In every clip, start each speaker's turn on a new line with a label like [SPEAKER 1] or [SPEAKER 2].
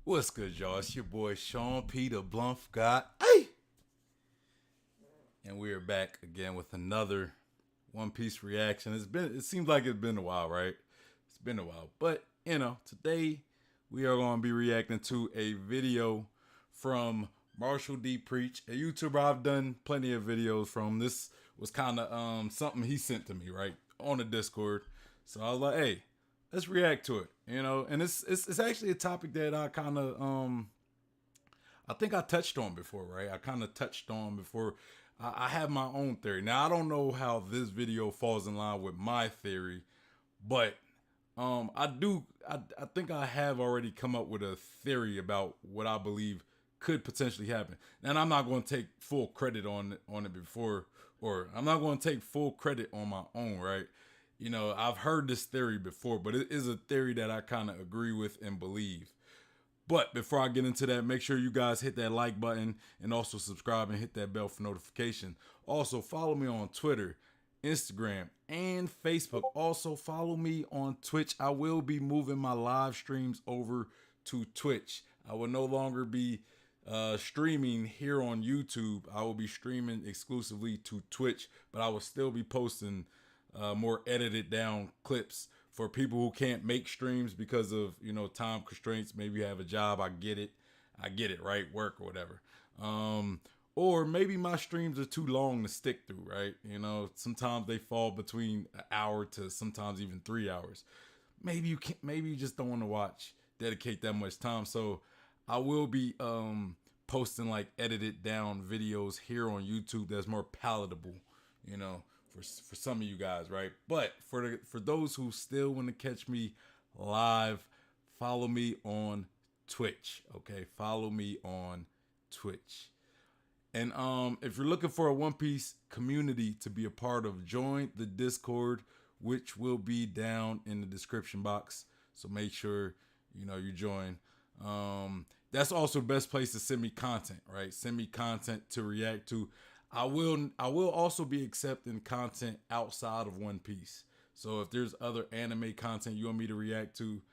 [SPEAKER 1] What's good, y'all? It's your boy Sean Peter Blumph got hey, and we're back again with another One Piece reaction. It seems like it's been a while, right? It's been a while, but today we are going to be reacting to a video from Marshall D Preach, a YouTuber I've done plenty of videos from. This was kind of something he sent to me right on the Discord, so I was like, hey, let's react to it, and it's actually a topic that I kind of I think I touched on before, right? I kind of touched on before. I have my own theory. Now I don't know how this video falls in line with my theory, but I think I have already come up with a theory about what I believe could potentially happen. And I'm not going to take full credit on it before, or I'm not going to take full credit on my own, right? I've heard this theory before, but it is a theory that I kind of agree with and believe. But before I get into that, make sure you guys hit that like button and also subscribe and hit that bell for notification. Also, follow me on Twitter, Instagram, and Facebook. Also, follow me on Twitch. I will be moving my live streams over to Twitch. I will no longer be streaming here on YouTube. I will be streaming exclusively to Twitch, but I will still be posting more edited down clips for people who can't make streams because of time constraints. Maybe you have a job. I get it, right? Work or whatever. Or maybe my streams are too long to stick through, right? Sometimes they fall between an hour to sometimes even 3 hours. Maybe you just don't want to dedicate that much time. So I will be posting like edited down videos here on YouTube that's more palatable, for some of you guys, right? But for those who still want to catch me live, follow me on Twitch. Okay, follow me on Twitch. And if you're looking for a One Piece community to be a part of, join the Discord, which will be down in the description box. So make sure you join. That's also the best place to send me content, right? Send me content to react to. I will also be accepting content outside of One Piece. So if there's other anime content you want me to react to,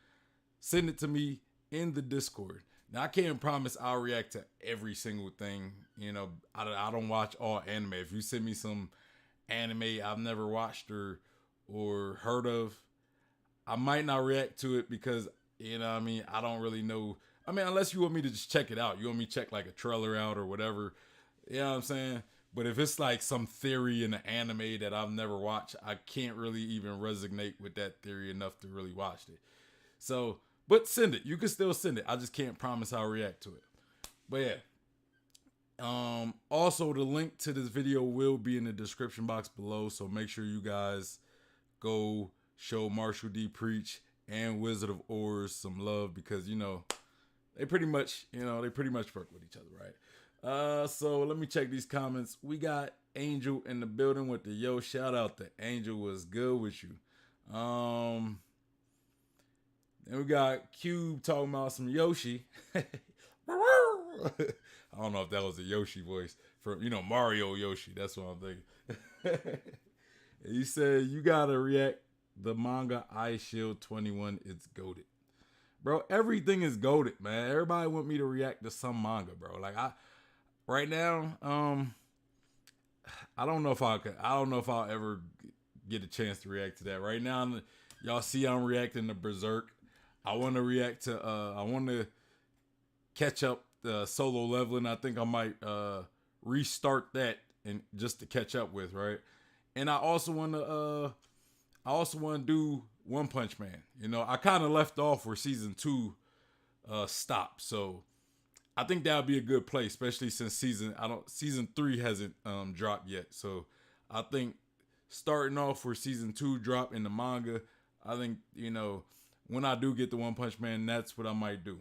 [SPEAKER 1] send it to me in the Discord. Now I can't promise I'll react to every single thing. I don't watch all anime. If you send me some anime I've never watched or heard of, I might not react to it because I don't really know. Unless you want me to just check it out. You want me to check like a trailer out or whatever. You know what I'm saying? But if it's like some theory in the anime that I've never watched, I can't really even resonate with that theory enough to really watch it. So, but send it. You can still send it. I just can't promise I'll react to it. But yeah. Also, the link to this video will be in the description box below. So make sure you guys go show Marshall D Preach and Wizard of Oars some love because they pretty much work with each other, right? So let me check these comments. We got Angel in the building with the yo. Shout out to Angel. Was good with you. And we got Cube talking about some Yoshi. I don't know if that was a Yoshi voice for Mario Yoshi. That's what I'm thinking. He said you gotta react the manga Ice Shield 21. It's goated, bro. Everything is goated, man. Everybody want me to react to some manga, bro. Like right now, I don't know if I'll ever get a chance to react to that. Right now, y'all see I'm reacting to Berserk. I want to react to I want to catch up the Solo Leveling. I think I might restart that and just to catch up with, right? And I also want to do One Punch Man. I kind of left off where season 2 stopped. So I think that would be a good play, especially since season 3 hasn't dropped yet. So I think starting off where season 2 dropped in the manga, I think when I do get the One Punch Man, that's what I might do.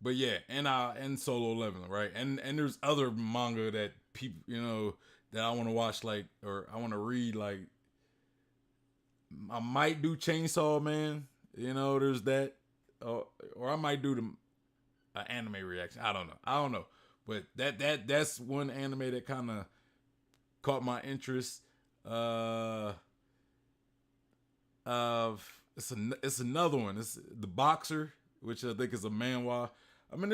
[SPEAKER 1] But yeah, and Solo Leveling, right? And there's other manga that people that I want to watch, like, or I want to read, like I might do Chainsaw Man. There's that. Or I might do the anime reaction. I don't know. But that's one anime that kind of caught my interest. It's another one. It's the boxer, which I think is a manhwa. I mean,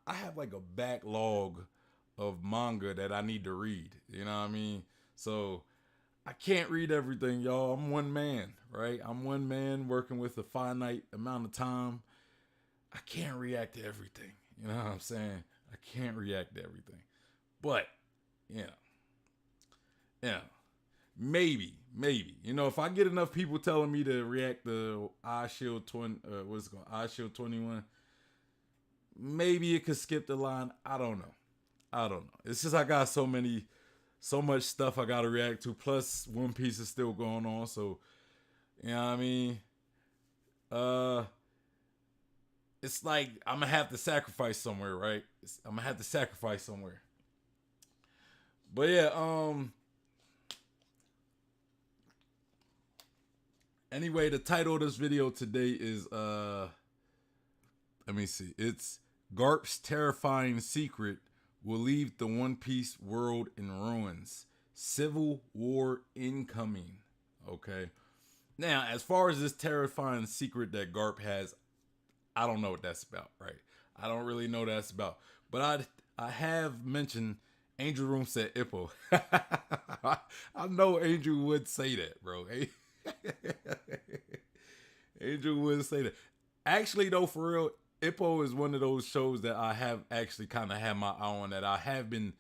[SPEAKER 1] I have like a backlog of manga that I need to read. You know what I mean? So I can't read everything, y'all. I'm one man, right? I'm one man working with a finite amount of time. I can't react to everything. You know what I'm saying? I can't react to everything. But, yeah, yeah. Maybe. You know, if I get enough people telling me to react to Eye Shield 20, what's it called? Eye Shield 21, maybe it could skip the line. I don't know. It's just I got so much stuff I gotta react to. Plus, One Piece is still going on, so you know what I mean. Uh, it's like I'm gonna have to sacrifice somewhere, right? I'm gonna have to sacrifice somewhere. But yeah, anyway, the title of this video today is let me see. It's Garp's terrifying secret will leave the One Piece world in ruins. Civil war incoming. Okay. Now, as far as this terrifying secret that Garp has, I don't know what that's about, right? I don't really know what that's about. But I have mentioned Angel Room said Ippo. I know Angel would say that, bro. Angel would say that. Actually, though, for real, Ippo is one of those shows that I have actually kind of had my eye on, that I have been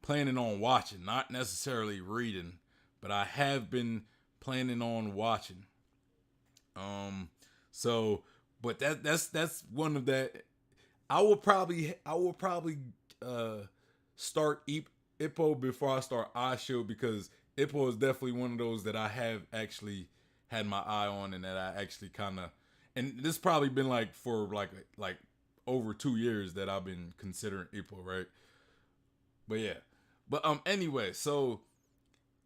[SPEAKER 1] planning on watching. Not necessarily reading, but I have been planning on watching. So, but that's one of that. I will probably start Ippo before I start Eye Shield, because Ippo is definitely one of those that I have actually had my eye on, and that I actually kind of, and this probably been like for like over 2 years that I've been considering Ippo, right? But yeah, but anyway, so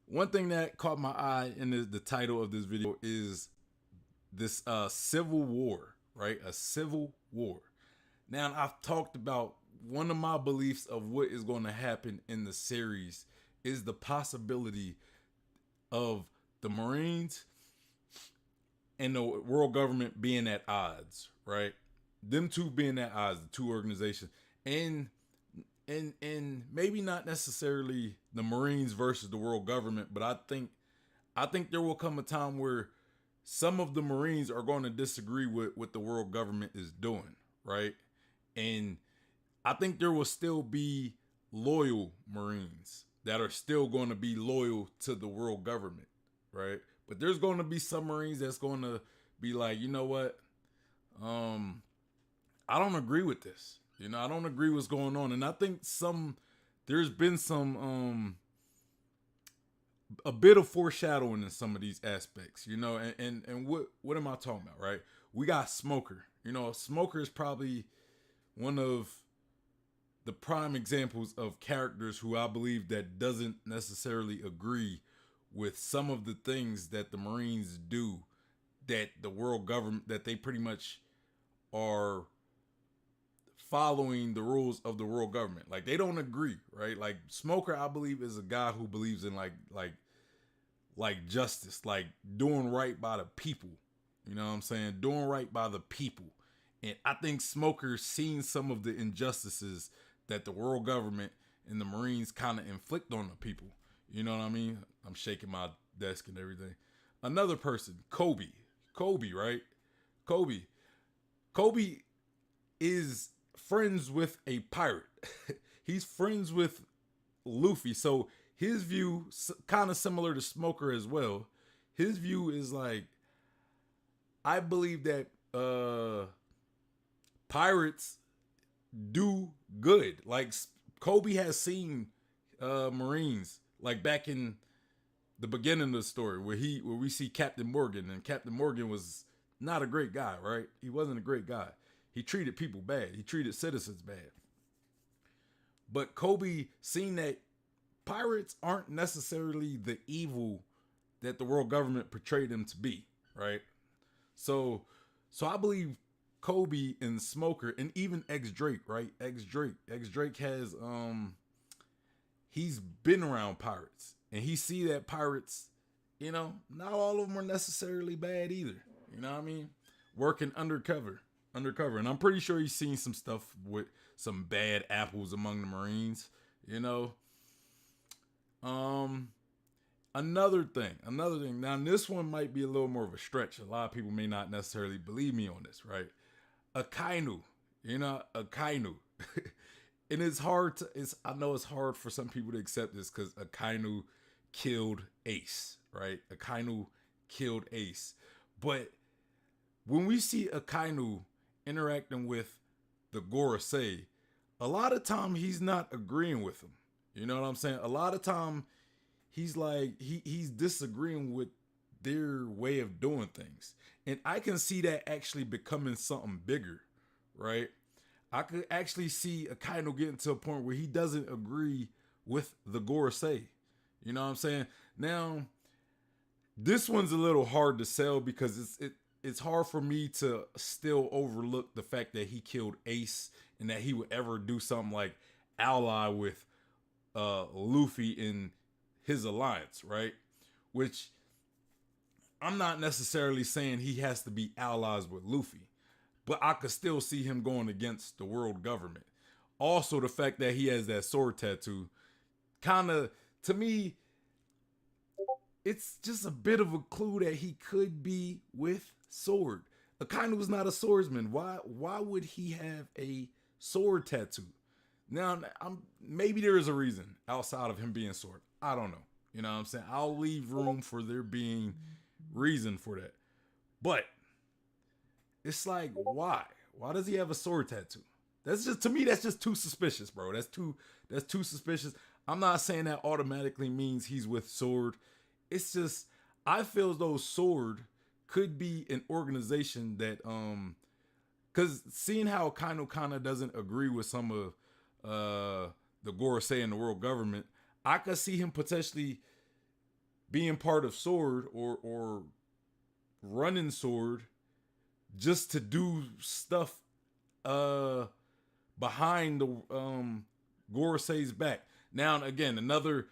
[SPEAKER 1] one thing that caught my eye in the title of this video is this civil war, right? A civil war. Now, I've talked about one of my beliefs of what is going to happen in the series is the possibility of the Marines and the world government being at odds, right? Them two being at odds, the two organizations, and maybe not necessarily the Marines versus the world government, but I think there will come a time where some of the Marines are going to disagree with what the world government is doing, right? And I think there will still be loyal Marines that are still going to be loyal to the world government, right? But there's going to be some Marines that's going to be like, you know what? I don't agree with this. You know, I don't agree what's going on. And I think there's been some a bit of foreshadowing in some of these aspects, you know, and what am I talking about, right? We got Smoker. You know, Smoker is probably one of the prime examples of characters who I believe that doesn't necessarily agree with some of the things that the Marines do, that the world government, that they pretty much are following the rules of the world government. Like, they don't agree, right? Like, Smoker, I believe, is a guy who believes in like justice, like doing right by the people. You know what I'm saying? Doing right by the people. And I think Smoker's seen some of the injustices that the world government and the Marines kind of inflict on the people. You know what I mean? I'm shaking my desk and everything. Another person, Kobe, right? Kobe is friends with a pirate. He's friends with Luffy. So his view, kind of similar to Smoker as well. His view is like, I believe that pirates do good. Like, Kobe has seen Marines, like back in the beginning of the story where we see Captain Morgan, and Captain Morgan was not a great guy, right? He wasn't a great guy. He treated people bad. He treated citizens bad. But Kobe seen that pirates aren't necessarily the evil that the world government portrayed them to be, right? So I believe Kobe and Smoker, and even X Drake, right? X Drake has he's been around pirates, and he see that pirates not all of them are necessarily bad either. You know what I mean? Working undercover, and I'm pretty sure he's seen some stuff with some bad apples among the Marines. You know, um, another thing. Now, this one might be a little more of a stretch. A lot of people may not necessarily believe me on this, right? Akainu, Akainu. And it's hard to, I know it's hard for some people to accept this because Akainu killed Ace, right? Akainu killed Ace. But when we see Akainu interacting with the Gorosei, a lot of time he's not agreeing with them. You know what I'm saying? A lot of time he's like he's disagreeing with their way of doing things. And I can see that actually becoming something bigger, right? I could actually see Akainu getting to a point where he doesn't agree with the Gorosei. You know what I'm saying? Now, this one's a little hard to sell because it's hard for me to still overlook the fact that he killed Ace and that he would ever do something like ally with Luffy in his alliance, right? Which I'm not necessarily saying he has to be allies with Luffy, but I could still see him going against the world government. Also, the fact that he has that sword tattoo, kind of, to me, it's just a bit of a clue that he could be with sword. Akainu was not a swordsman. Why would he have a sword tattoo? Now, maybe there is a reason outside of him being sword. I don't know. You know what I'm saying? I'll leave room for there being reason for that. But it's like, why? Why does he have a sword tattoo? That's just, to me, that's just too suspicious, bro. That's too suspicious. I'm not saying that automatically means he's with sword. It's just, I feel as though sword could be an organization that because seeing how Akainu kind of doesn't agree with some of the Gorosei and the world government, I could see him potentially being part of sword or running sword just to do stuff behind the Gorosei's back. Now, again, another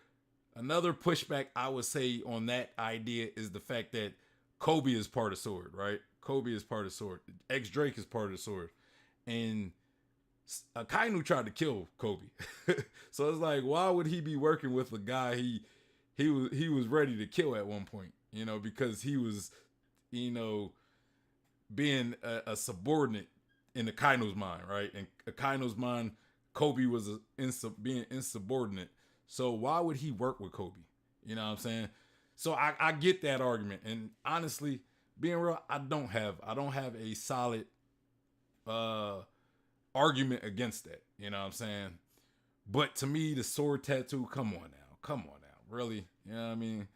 [SPEAKER 1] pushback I would say on that idea is the fact that Kobe is part of sword, right? Kobe is part of sword. X Drake is part of the sword, and Akainu tried to kill Kobe. So it's like, why would he be working with a guy he was ready to kill at one point? Because he was, being a subordinate in Akainu's mind, right? In Akainu's mind, Kobe was being insubordinate. So why would he work with Kobe? You know what I'm saying? So I get that argument, and honestly, being real, I don't have a solid argument against that. You know what I'm saying? But to me, the sword tattoo, come on now, really? You know what I mean?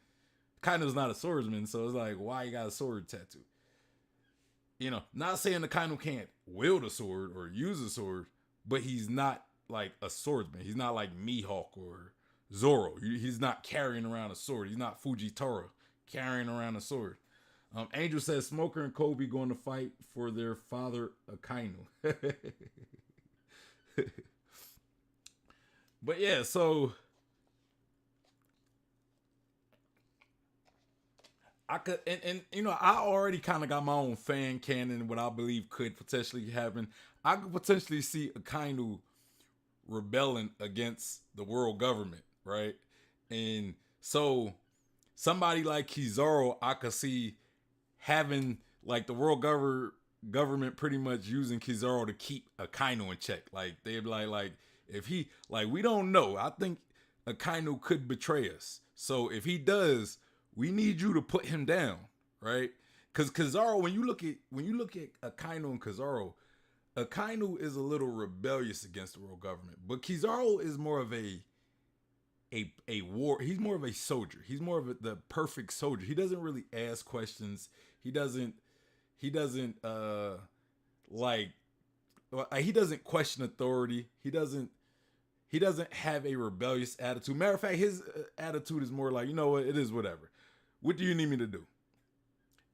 [SPEAKER 1] Kainu's not a swordsman, so it's like, why you got a sword tattoo? Not saying the Kainu can't wield a sword or use a sword, but he's not like a swordsman. He's not like Mihawk or Zoro. He's not carrying around a sword. He's not Fujitora carrying around a sword. Angel says Smoker and Kobe going to fight for their father Akainu. But yeah, so I could, and I already kind of got my own fan canon, what I believe could potentially happen. I could potentially see Akainu rebelling against the world government, right? And so somebody like Kizaru, I could see having like the world government pretty much using Kizaru to keep Akainu in check. Like they'd be like if he, like, we don't know. I think Akainu could betray us. So if he does, we need you to put him down, right? Because Kizaru, when you look at Akainu and Kizaru, Akainu is a little rebellious against the world government, but Kizaru is more of a war. He's more of a soldier. He's more of the perfect soldier. He doesn't really ask questions. He doesn't question authority. He doesn't have a rebellious attitude. Matter of fact, his attitude is more like, you know what, it is whatever. What do you need me to do?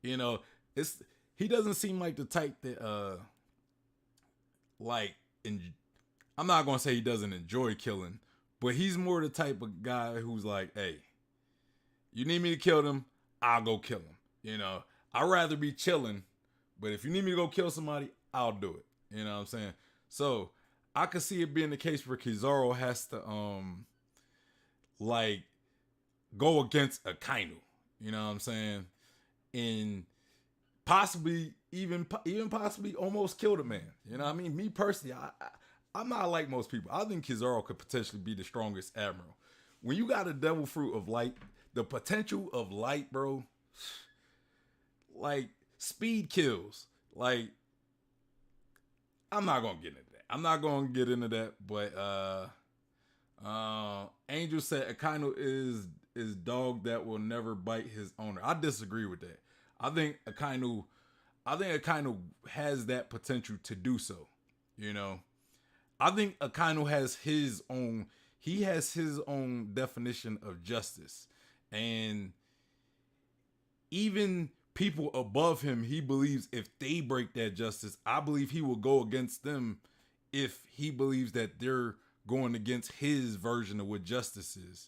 [SPEAKER 1] He doesn't seem like the type that I'm not gonna say he doesn't enjoy killing, but he's more the type of guy who's like, hey, you need me to kill them, I'll go kill him. You know, I'd rather be chilling, but if you need me to go kill somebody, I'll do it. You know what I'm saying? So I could see it being the case where Kizaru has to like go against Akainu. You know what I'm saying? And possibly even possibly almost kill the man. You know what I mean? Me personally, I'm not like most people. I think Kizaru could potentially be the strongest admiral. When you got a devil fruit of light, the potential of light, bro, like speed kills. Like, I'm not gonna get into that. I'm not gonna get into that. But Angel said Akainu is dog that will never bite his owner. I disagree with that. I think Akainu has that potential to do so. You know, I think Akainu has his own. He has his own definition of justice, and even people above him, he believes if they break that justice, I believe he will go against them if he believes that they're going against his version of what justice is.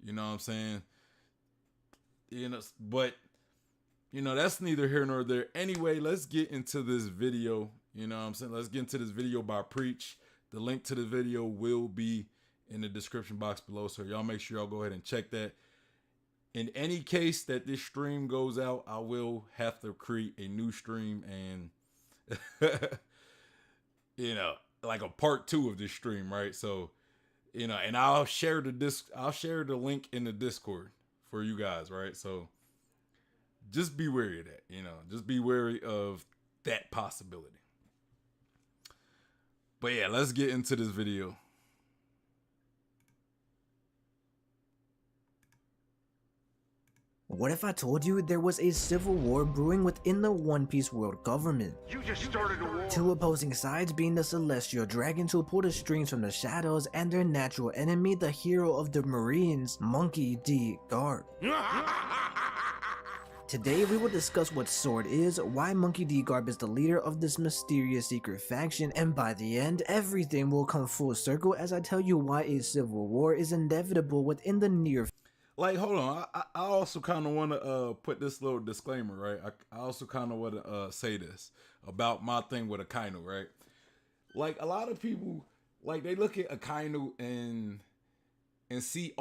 [SPEAKER 1] You know what I'm saying? You know, but you know, that's neither here nor there. Anyway, let's get into this video. You know what I'm saying? Let's get into this video by Preach. The link to the video will be in the description box below, so y'all make sure y'all go ahead and check that. In any case that this stream goes out, I will have to create a new stream and you know, like a part 2 of this stream, right? So, you know, and I'll share the link in the Discord for you guys, right? So just be wary of that, you know. Just be wary of that possibility. But yeah, let's get into this video.
[SPEAKER 2] What if I told you there was a civil war brewing within the One Piece world government?
[SPEAKER 3] You just started a war.
[SPEAKER 2] Two opposing sides being the celestial dragons who pull the strings from the shadows and their natural enemy, the hero of the Marines, Monkey D. Garp. Today we will discuss what Sword is, why Monkey D. Garp is the leader of this mysterious secret faction, and by the end, everything will come full circle as I tell you why a civil war is inevitable within the near future.
[SPEAKER 1] Like, hold on. I also kind of want to put this little disclaimer, right? I also kind of want to say this about my thing with Akainu, right? Like, a lot of people, like, they look at Akainu and see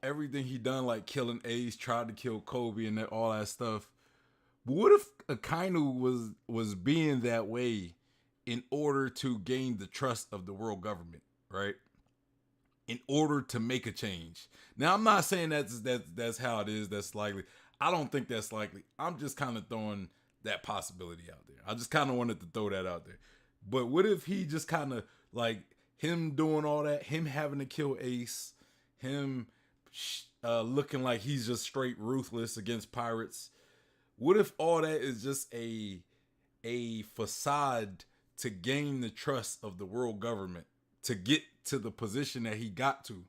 [SPEAKER 1] everything he done, like killing Ace, tried to kill Kobe, and all that stuff. But what if Akainu was being that way in order to gain the trust of the world government, right? In order to make a change. Now, I'm not saying that's how it is. That's likely. I don't think that's likely. I'm just kind of throwing that possibility out there. I just kind of wanted to throw that out there. But what if he just kind of, like, him doing all that, him having to kill Ace, him looking like he's just straight ruthless against pirates? What if all that is just a facade to gain the trust of the world government, to get to the position that he got to,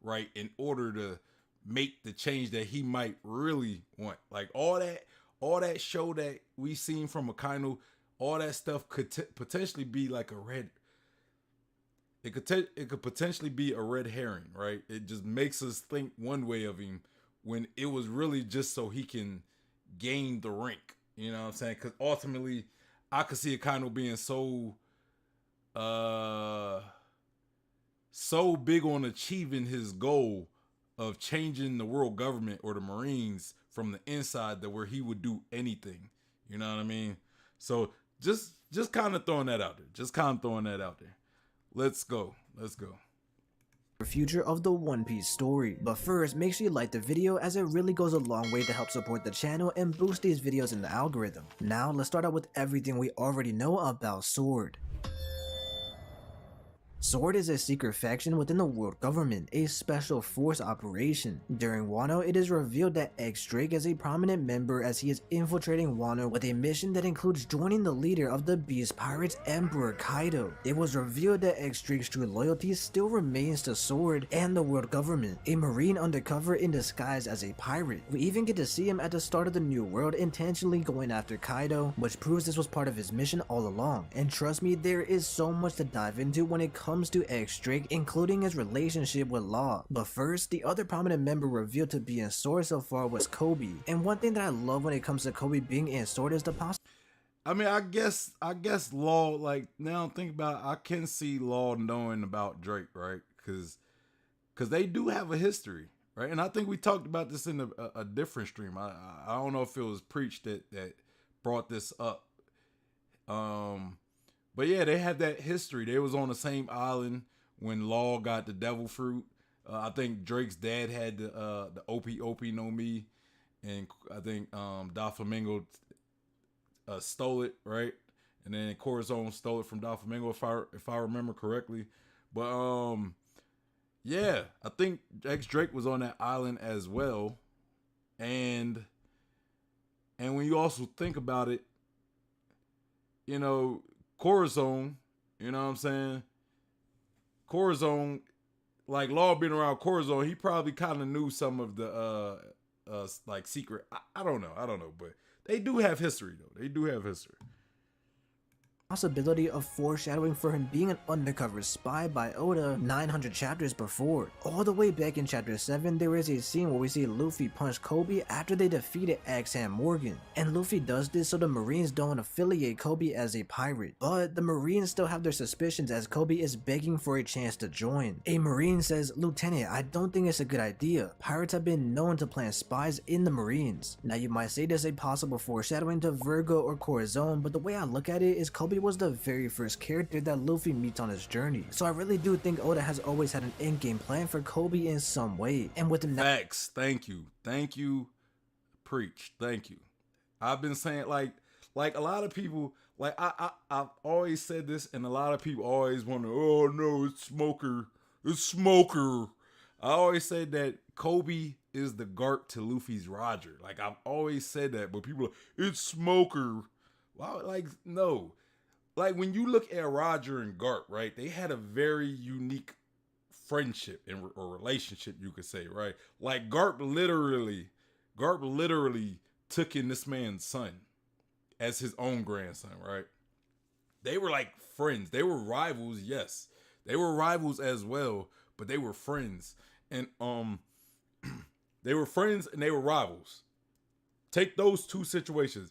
[SPEAKER 1] right, in order to make the change that he might really want? Like, all that show that we seen from Akainu, all that stuff could potentially be like a red. It could potentially be a red herring, right? It just makes us think one way of him when it was really just so he can gain the rank. You know what I'm saying? Because ultimately, I could see Akainu being so big on achieving his goal of changing the world government or the Marines from the inside that where he would do anything. You know what I mean? So just kind of throwing that out there. Let's go.
[SPEAKER 2] Future of the One Piece story. But first, make sure you like the video as it really goes a long way to help support the channel and boost these videos in the algorithm. Now let's start out with everything we already know about Sword. Sword is a secret faction within the world government, a special force operation. During Wano, it is revealed that X Drake is a prominent member as he is infiltrating Wano with a mission that includes joining the leader of the Beast Pirates, Emperor Kaido. It was revealed that X Drake's true loyalty still remains to Sword and the world government, a marine undercover in disguise as a pirate. We even get to see him at the start of the new world intentionally going after Kaido, which proves this was part of his mission all along. And trust me, there is so much to dive into when it comes comes to X-Drake, including his relationship with Law. But first, the other prominent member revealed to be in Sword so far was Kobe. And one thing that I love when it comes to Kobe being in Sword is the
[SPEAKER 1] I mean, I guess Law, like, now think about it, I can see Law knowing about Drake, right? Because they do have a history, right? And I think we talked about this in a different stream. I don't know if it was Preach that brought this up. But yeah, they had that history. They was on the same island when Law got the devil fruit. I think Drake's dad had the Opie No Me, and I think Doflamingo stole it, right? And then Corazon stole it from Doflamingo, if I remember correctly. But yeah, I think X Drake was on that island as well, and when you also think about it, you know, Corazon, you know what I'm saying? Corazon, like Law being around Corazon, he probably kind of knew some of the like secret. I don't know, but they do have history though. They do have history.
[SPEAKER 2] possibility of foreshadowing for him being an undercover spy by Oda 900 chapters before. All the way back in chapter 7, there is a scene where we see Luffy punch Kobe after they defeated Axe-Hand Morgan. And Luffy does this so the Marines don't affiliate Kobe as a pirate. But the Marines still have their suspicions as Kobe is begging for a chance to join. A Marine says, "Lieutenant, I don't think it's a good idea. Pirates have been known to plant spies in the Marines." Now you might say there's a possible foreshadowing to Virgo or Corazon, but the way I look at it is Kobe was the very first character that Luffy meets on his journey. So I really do think Oda has always had an endgame plan for Kobe in some way. And with him
[SPEAKER 1] Facts. Thank you. Preach. Thank you. I've been saying like a lot of people, like I've always said this, and a lot of people always wonder, oh no, it's Smoker. I always said that Kobe is the Garp to Luffy's Roger. Like I've always said that, but people are, it's Smoker. Wow, like no. Like when you look at Roger and Garp, right? They had a very unique friendship or relationship, you could say, right? Like Garp literally took in this man's son as his own grandson, right? They were like friends. They were rivals, yes. They were rivals as well, but they were friends. And they were friends and they were rivals. Take those two situations.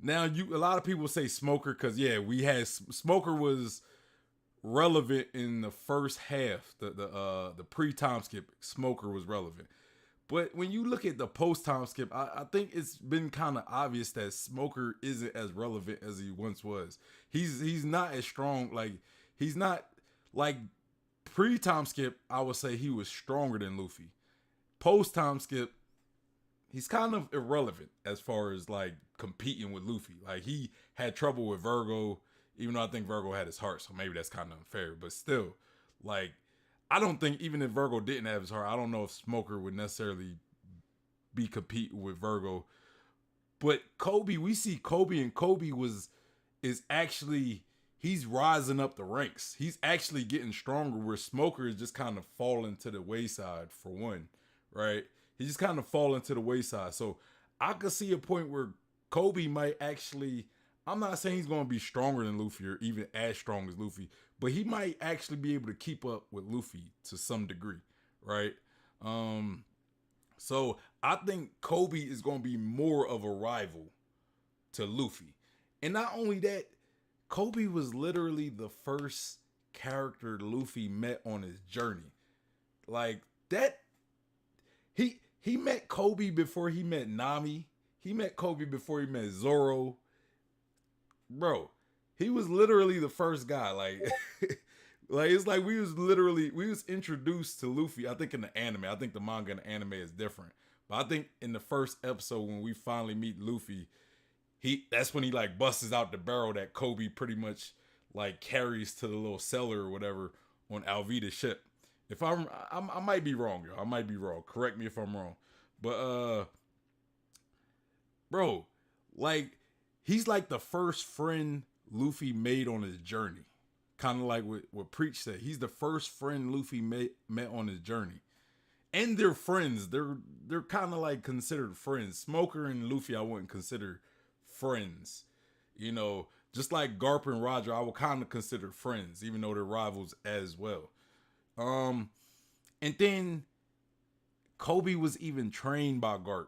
[SPEAKER 1] Now a lot of people say Smoker because yeah, we had Smoker was relevant in the first half. The pre-time skip, Smoker was relevant. But when you look at the post-time skip, I think it's been kind of obvious that Smoker isn't as relevant as he once was. He's not as strong. Like he's not like pre-time skip. I would say he was stronger than Luffy. Post-time skip, he's kind of irrelevant as far as like competing with Luffy. Like he had trouble with Virgo, even though I think Virgo had his heart, so maybe that's kind of unfair. But still, like I don't think even if Virgo didn't have his heart, I don't know if Smoker would necessarily be competing with Virgo. But Kobe, we see Kobe, and Kobe is actually he's rising up the ranks. He's actually getting stronger, where Smoker is just kind of falling to the wayside for one, right? He just kind of falling to the wayside. So I could see a point where Kobe might actually, I'm not saying he's going to be stronger than Luffy or even as strong as Luffy, but he might actually be able to keep up with Luffy to some degree, right? So I think Kobe is going to be more of a rival to Luffy. And not only that, Kobe was literally the first character Luffy met on his journey. Like that, he met Kobe before he met Nami. He met Kobe before he met Zoro. Bro, he was literally the first guy. Like, like it's like we was introduced to Luffy. I think in the anime. I think the manga and the anime is different. But I think in the first episode when we finally meet Luffy, that's when he like busts out the barrel that Kobe pretty much like carries to the little cellar or whatever on Alvida's ship. If I might be wrong, yo. I might be wrong. Correct me if I'm wrong. But bro, like he's like the first friend Luffy made on his journey. Kind of like what Preach said. He's the first friend Luffy met on his journey. And they're friends. They're kind of like considered friends. Smoker and Luffy I wouldn't consider friends. You know, Just like Garp and Roger, I would kind of consider friends, even though they're rivals as well. And then Kobe was even trained by Garp.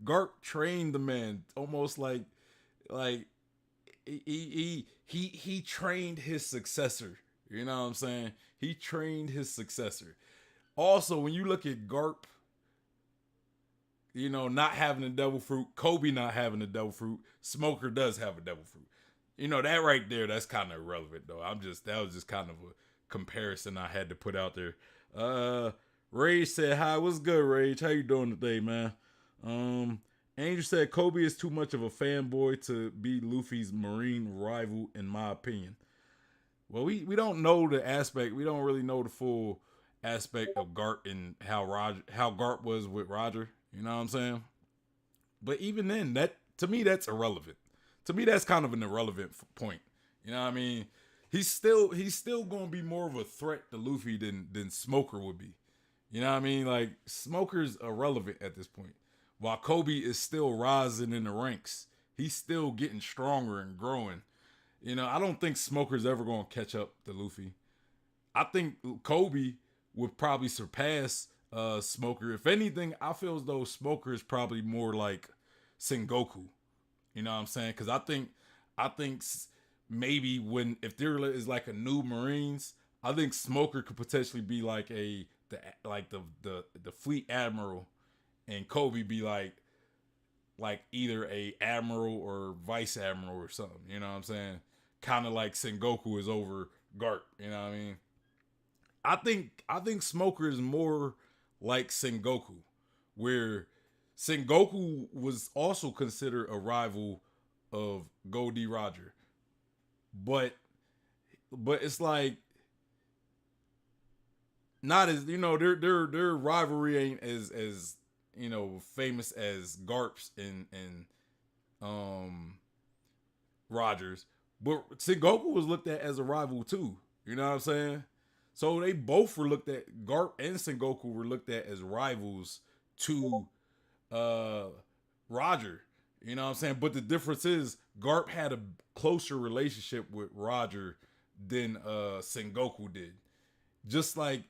[SPEAKER 1] Garp trained the man almost like he trained his successor. You know what I'm saying? He trained his successor. Also, when you look at Garp, you know, not having a devil fruit, Kobe not having a devil fruit, Smoker does have a devil fruit. You know, that right there, that's kind of irrelevant though. That was just kind of a comparison I had to put out there. Rage said, "Hi, what's good, Rage? How you doing today, man?" Angel said, "Kobe is too much of a fanboy to be Luffy's Marine rival, in my opinion." Well, we don't know the aspect. We don't really know the full aspect of Garp and how Garp was with Roger. You know what I'm saying? But even then, that to me, that's irrelevant. To me, that's kind of an irrelevant point. You know what I mean? He's still going to be more of a threat to Luffy than Smoker would be. You know what I mean? Like, Smoker's irrelevant at this point. While Kobe is still rising in the ranks. He's still getting stronger and growing. You know, I don't think Smoker's ever going to catch up to Luffy. I think Kobe would probably surpass Smoker. If anything, I feel as though Smoker is probably more like Sengoku. You know what I'm saying? Because I think maybe if there is like a new Marines, I think Smoker could potentially be like the fleet admiral, and Kobe be like either a admiral or vice admiral or something. You know what I'm saying? Kind of like Sengoku is over Garp. You know what I mean? I think Smoker is more like Sengoku, where Sengoku was also considered a rival of Goldie Roger, but it's like not as, you know, their rivalry ain't as you know, famous as Garp's and Rogers, but Sengoku was looked at as a rival too. You know what I'm saying? So they both were looked at. Garp and Sengoku were looked at as rivals to Roger. You know what I'm saying? But the difference is Garp had a closer relationship with Roger than Sengoku did. Just like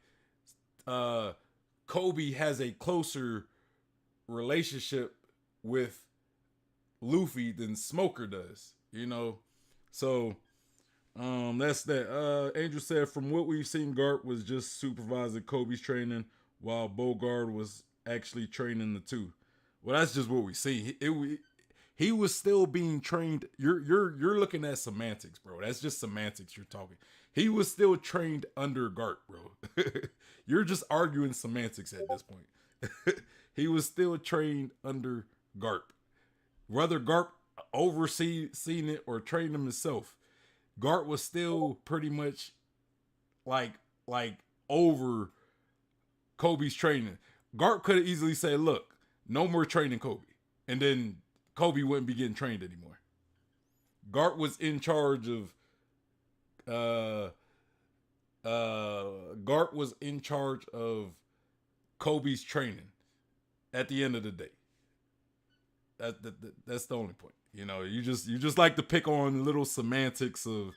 [SPEAKER 1] Kobe has a closer relationship with Luffy than Smoker does. You know? So that's that. Angel said, from what we've seen, Garp was just supervising Kobe's training while Bogard was actually training the two. Well, that's just what we see. He was still being trained. You're looking at semantics, bro. That's just semantics you're talking. He was still trained under Garp, bro. You're just arguing semantics at this point. He was still trained under Garp. Whether Garp overseen it or trained him himself, Garp was still pretty much like over Kobe's training. Garp could have easily said, "Look, no more training Kobe," and then Kobe wouldn't be getting trained anymore. Garp was in charge of Garp was in charge of Kobe's training at the end of the day. That's the only point. You know, you just like to pick on little semantics of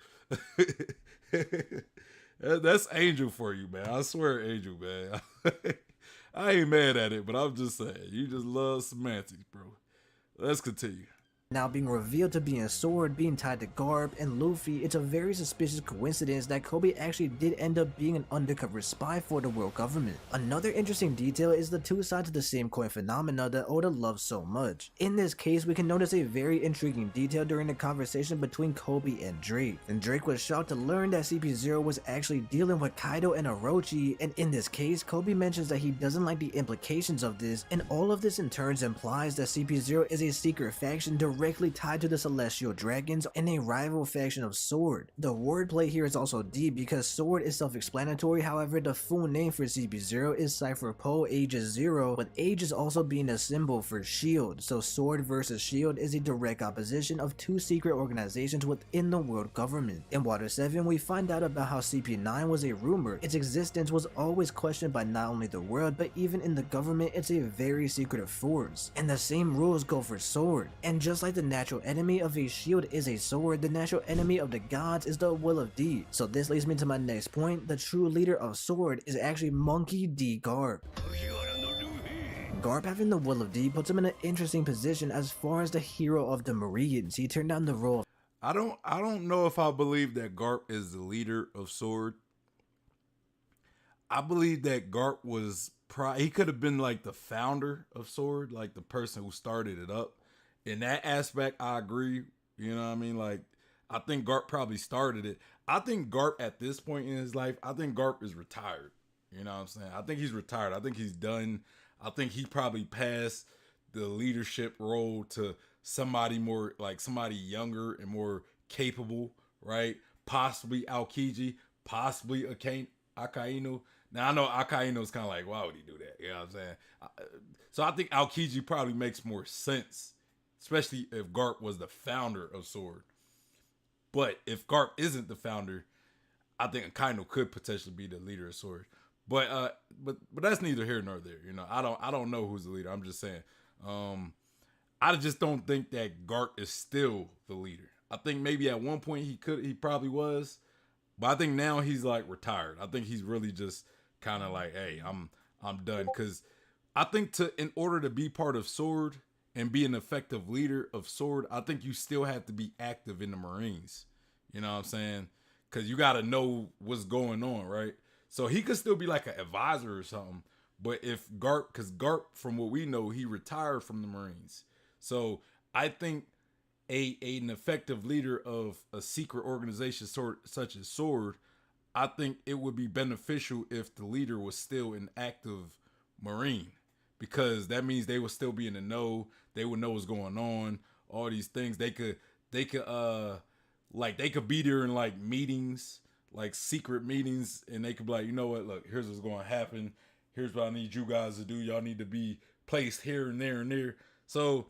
[SPEAKER 1] that's Angel for you, man. I swear, Angel, man. I ain't mad at it, but I'm just saying, you just love semantics, bro. Let's continue.
[SPEAKER 2] Now being revealed to be a sword being tied to Garp and Luffy, it's a very suspicious coincidence that Kobe actually did end up being an undercover spy for the world government. Another interesting detail is the two sides of the same coin phenomena that Oda loves so much. In this case, we can notice a very intriguing detail during the conversation between Kobe and Drake. And Drake was shocked to learn that CP0 was actually dealing with Kaido and Orochi, and in this case, Kobe mentions that he doesn't like the implications of this, and all of this in turn implies that CP0 is a secret faction directly tied to the Celestial Dragons and a rival faction of Sword. The wordplay here is also deep because Sword is self-explanatory, however the full name for CP0 is Cypher Poe Aegis 0, with Aegis also being a symbol for Shield, so Sword versus Shield is a direct opposition of two secret organizations within the world government. In Water 7, we find out about how CP9 was a rumor. Its existence was always questioned by not only the world, but even in the government it's a very secretive force. And the same rules go for Sword. And just like like the natural enemy of a shield is a sword, the natural enemy of the gods is the will of D. So this leads me to my next point. The true leader of sword is actually Monkey D. Garp. Garp having the will of D puts him in an interesting position as far as the hero of the Marines. He turned down the role.
[SPEAKER 1] I don't know if I believe that Garp is the leader of Sword. I believe that Garp was he could have been like the founder of Sword, like the person who started it up. In that aspect, I agree. You know what I mean? Like, I think Garp probably started it. I think Garp at this point in his life, I think Garp is retired. You know what I'm saying? I think he's retired. I think he's done. I think he probably passed the leadership role to somebody more, like somebody younger and more capable, right? Possibly Aokiji, possibly Akainu. Now I know Akaino's kind of like, why would he do that? You know what I'm saying? So I think Aokiji probably makes more sense, especially if Garp was the founder of Sword. But if Garp isn't the founder, I think Akainu could potentially be the leader of Sword. But that's neither here nor there. You know, I don't know who's the leader. I'm just saying. I just don't think that Garp is still the leader. I think maybe at one point he probably was, but I think now he's like retired. I think he's really just kind of like, hey, I'm done. Because I think in order to be part of Sword and be an effective leader of Sword, I think you still have to be active in the Marines. You know what I'm saying? Because you got to know what's going on, right? So he could still be like an advisor or something. But if Garp, because Garp, from what we know, he retired from the Marines. So I think an effective leader of a secret organization such as Sword, I think it would be beneficial if the leader was still an active Marine, because that means they would still be in the know. They would know what's going on. All these things they could they could be there in like meetings, like secret meetings, and they could be like, you know what, look, here's what's going to happen. Here's what I need you guys to do. Y'all need to be placed here and there and there. So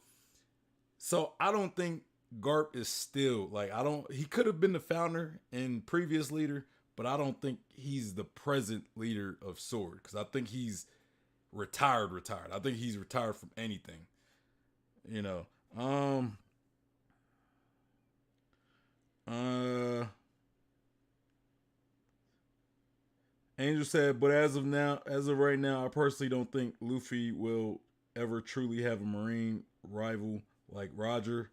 [SPEAKER 1] I don't think Garp is still like, he could have been the founder and previous leader, but I don't think he's the present leader of Sword, because I think he's retired. I think he's retired from anything. You know. Angel said, but as of right now, I personally don't think Luffy will ever truly have a Marine rival like Roger.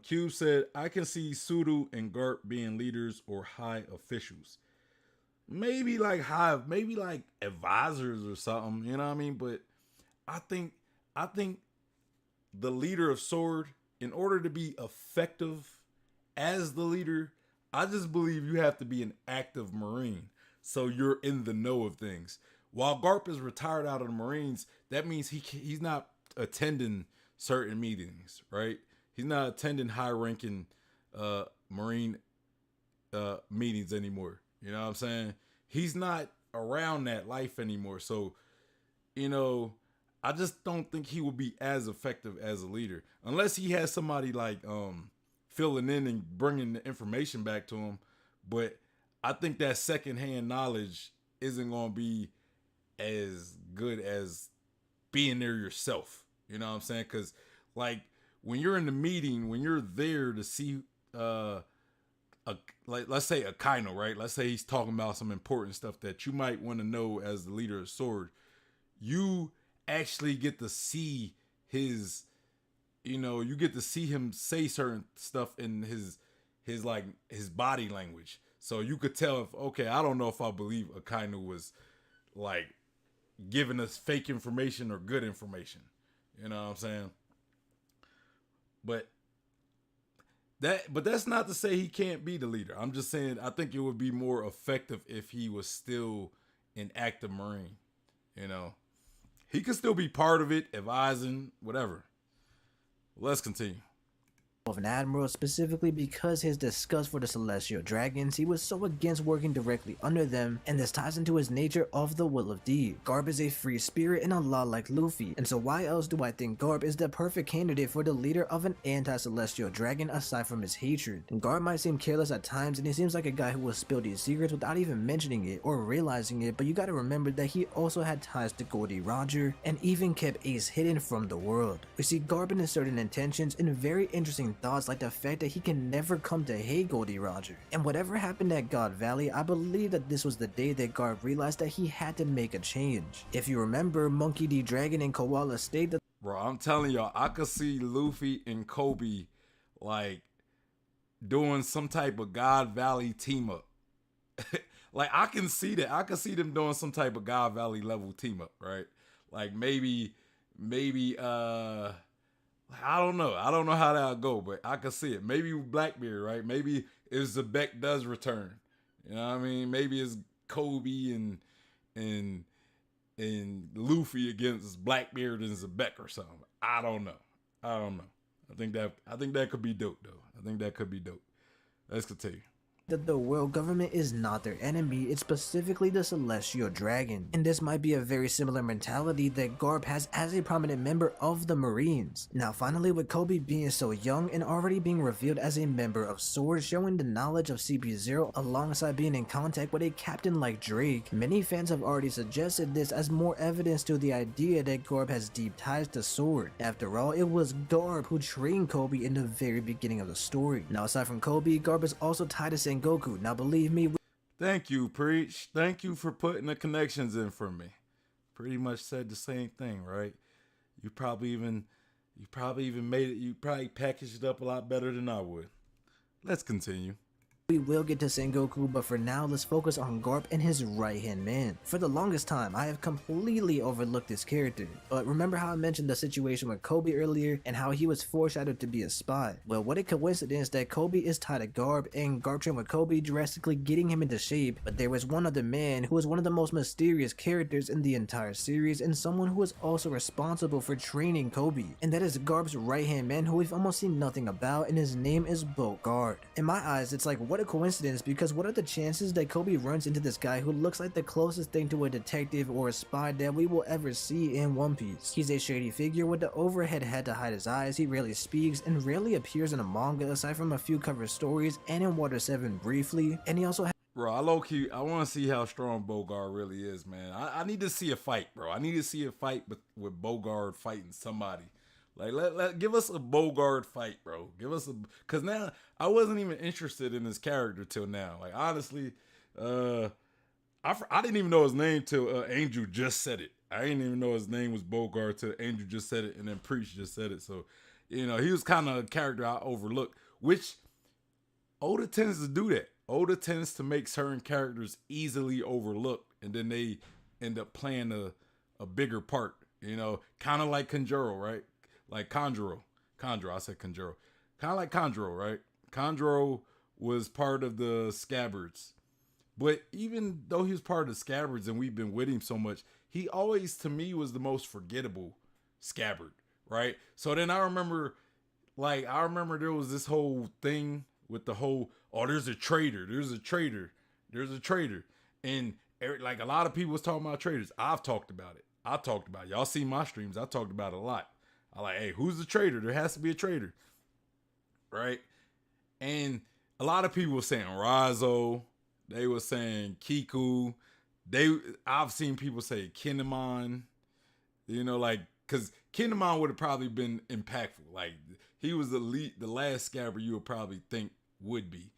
[SPEAKER 1] Cube said, I can see Sudo and Garp being leaders or high officials. Maybe like advisors or something, you know what I mean? But I think the leader of Sword, in order to be effective as the leader, I just believe you have to be an active Marine. So you're in the know of things. While Garp is retired out of the Marines, that means he's not attending certain meetings, right? He's not attending high-ranking Marine meetings anymore. You know what I'm saying? He's not around that life anymore. So, you know, I just don't think he will be as effective as a leader. Unless he has somebody like filling in and bringing the information back to him. But I think that secondhand knowledge isn't going to be as good as being there yourself. You know what I'm saying? Because, like, when you're in the meeting, when you're there to see, like, let's say Akainu, right? Let's say he's talking about some important stuff that you might want to know as the leader of Sword. You actually get to see his, you get to see him say certain stuff in his body language. So you could tell if, okay, I don't know if I believe Akainu was like giving us fake information or good information. You know what I'm saying? But that's not to say he can't be the leader. I'm just saying I think it would be more effective if he was still an active Marine. You know, he could still be part of it, advising, whatever. Let's continue.
[SPEAKER 2] of an admiral, specifically because his disgust for the celestial dragons. He was so against working directly under them, and this ties into his nature of the will of deed. Garp is a free spirit and a lot like Luffy, and so why else do I think Garp is the perfect candidate for the leader of an anti-celestial dragon aside from his hatred? Garp might seem careless at times, and he seems like a guy who will spill these secrets without even mentioning it or realizing it, but you gotta remember that he also had ties to Goldie Roger and even kept Ace hidden from the world. We see Garp in certain intentions and very interesting thoughts, like the fact that he can never come to hate Goldie Roger. And whatever happened at God Valley, I believe that this was the day that Garp realized that he had to make a change. If you remember, Monkey D. Dragon and Koala stayed the
[SPEAKER 1] Bro, I'm telling y'all, I could see Luffy and Kobe like doing some type of God Valley team up. Like I can see that. I can see them doing some type of God Valley level team up, right? Like maybe I don't know. I don't know how that'll go, but I can see it. Maybe Blackbeard, right? Maybe if Zebek does return. You know what I mean? Maybe it's Kobe and Luffy against Blackbeard and Zebek or something. I don't know. I think that could be dope though. I think that could be dope. Let's continue.
[SPEAKER 2] that the world government is not their enemy, it's specifically the celestial dragon. And this might be a very similar mentality that Garp has as a prominent member of the Marines. Now finally, with Kobe being so young and already being revealed as a member of SWORD, showing the knowledge of CP0 alongside being in contact with a captain like Drake, many fans have already suggested this as more evidence to the idea that Garp has deep ties to SWORD. After all, it was Garp who trained Kobe in the very beginning of the story. Now aside from Kobe, Garp is also tied to Sengoku. Now believe me,
[SPEAKER 1] Thank you, Preach. Thank you for putting the connections in for me. Pretty much said the same thing, right? You probably even made it. You probably packaged it up a lot better than I would. Let's continue.
[SPEAKER 2] we will get to Sengoku, but for now, let's focus on Garp and his right-hand man. For the longest time, I have completely overlooked this character, but remember how I mentioned the situation with Kobe earlier and how he was foreshadowed to be a spy? Well, what a coincidence that Kobe is tied to Garp and Garp trained with Kobe, drastically getting him into shape, but there was one other man who was one of the most mysterious characters in the entire series and someone who was also responsible for training Kobe, and that is Garp's right-hand man who we've almost seen nothing about, and his name is Bogard. In my eyes, it's like, what a coincidence, because what are the chances that Kobe runs into this guy who looks like the closest thing to a detective or a spy that we will ever see in One Piece? He's a shady figure with the overhead head to hide his eyes, he rarely speaks and rarely appears in a manga aside from a few cover stories and in Water 7 briefly, and he also
[SPEAKER 1] Bro, I want to see how strong Bogard really is, man. I need to see a fight, bro. I need to see a fight with Bogard fighting somebody. Like, give us a Bogard fight, bro. Cause now I wasn't even interested in this character till now. Like, honestly, I didn't even know his name till Angel just said it. I didn't even know his name was Bogard till Angel just said it, and then Preach just said it. So, he was kind of a character I overlooked, which Oda tends to do that. Oda tends to make certain characters easily overlooked, and then they end up playing a bigger part. Kind of like Kanjuro, right? Like Conjuro, I said Conjuro. Kind of like Conjuro, right? Conjuro was part of the Scabbards. But even though he was part of the Scabbards and we've been with him so much, he always, to me, was the most forgettable Scabbard, right? So then I remember there was this whole thing with the whole, oh, there's a traitor. And like a lot of people was talking about traitors. I've talked about it. Y'all see my streams. I talked about it a lot. I like, hey, who's the traitor? There has to be a traitor, right? And a lot of people were saying Razo. They were saying Kiku. I've seen people say Kinemon. Because Kinemon would have probably been impactful. Like, he was the last Scabbard you would probably think would be.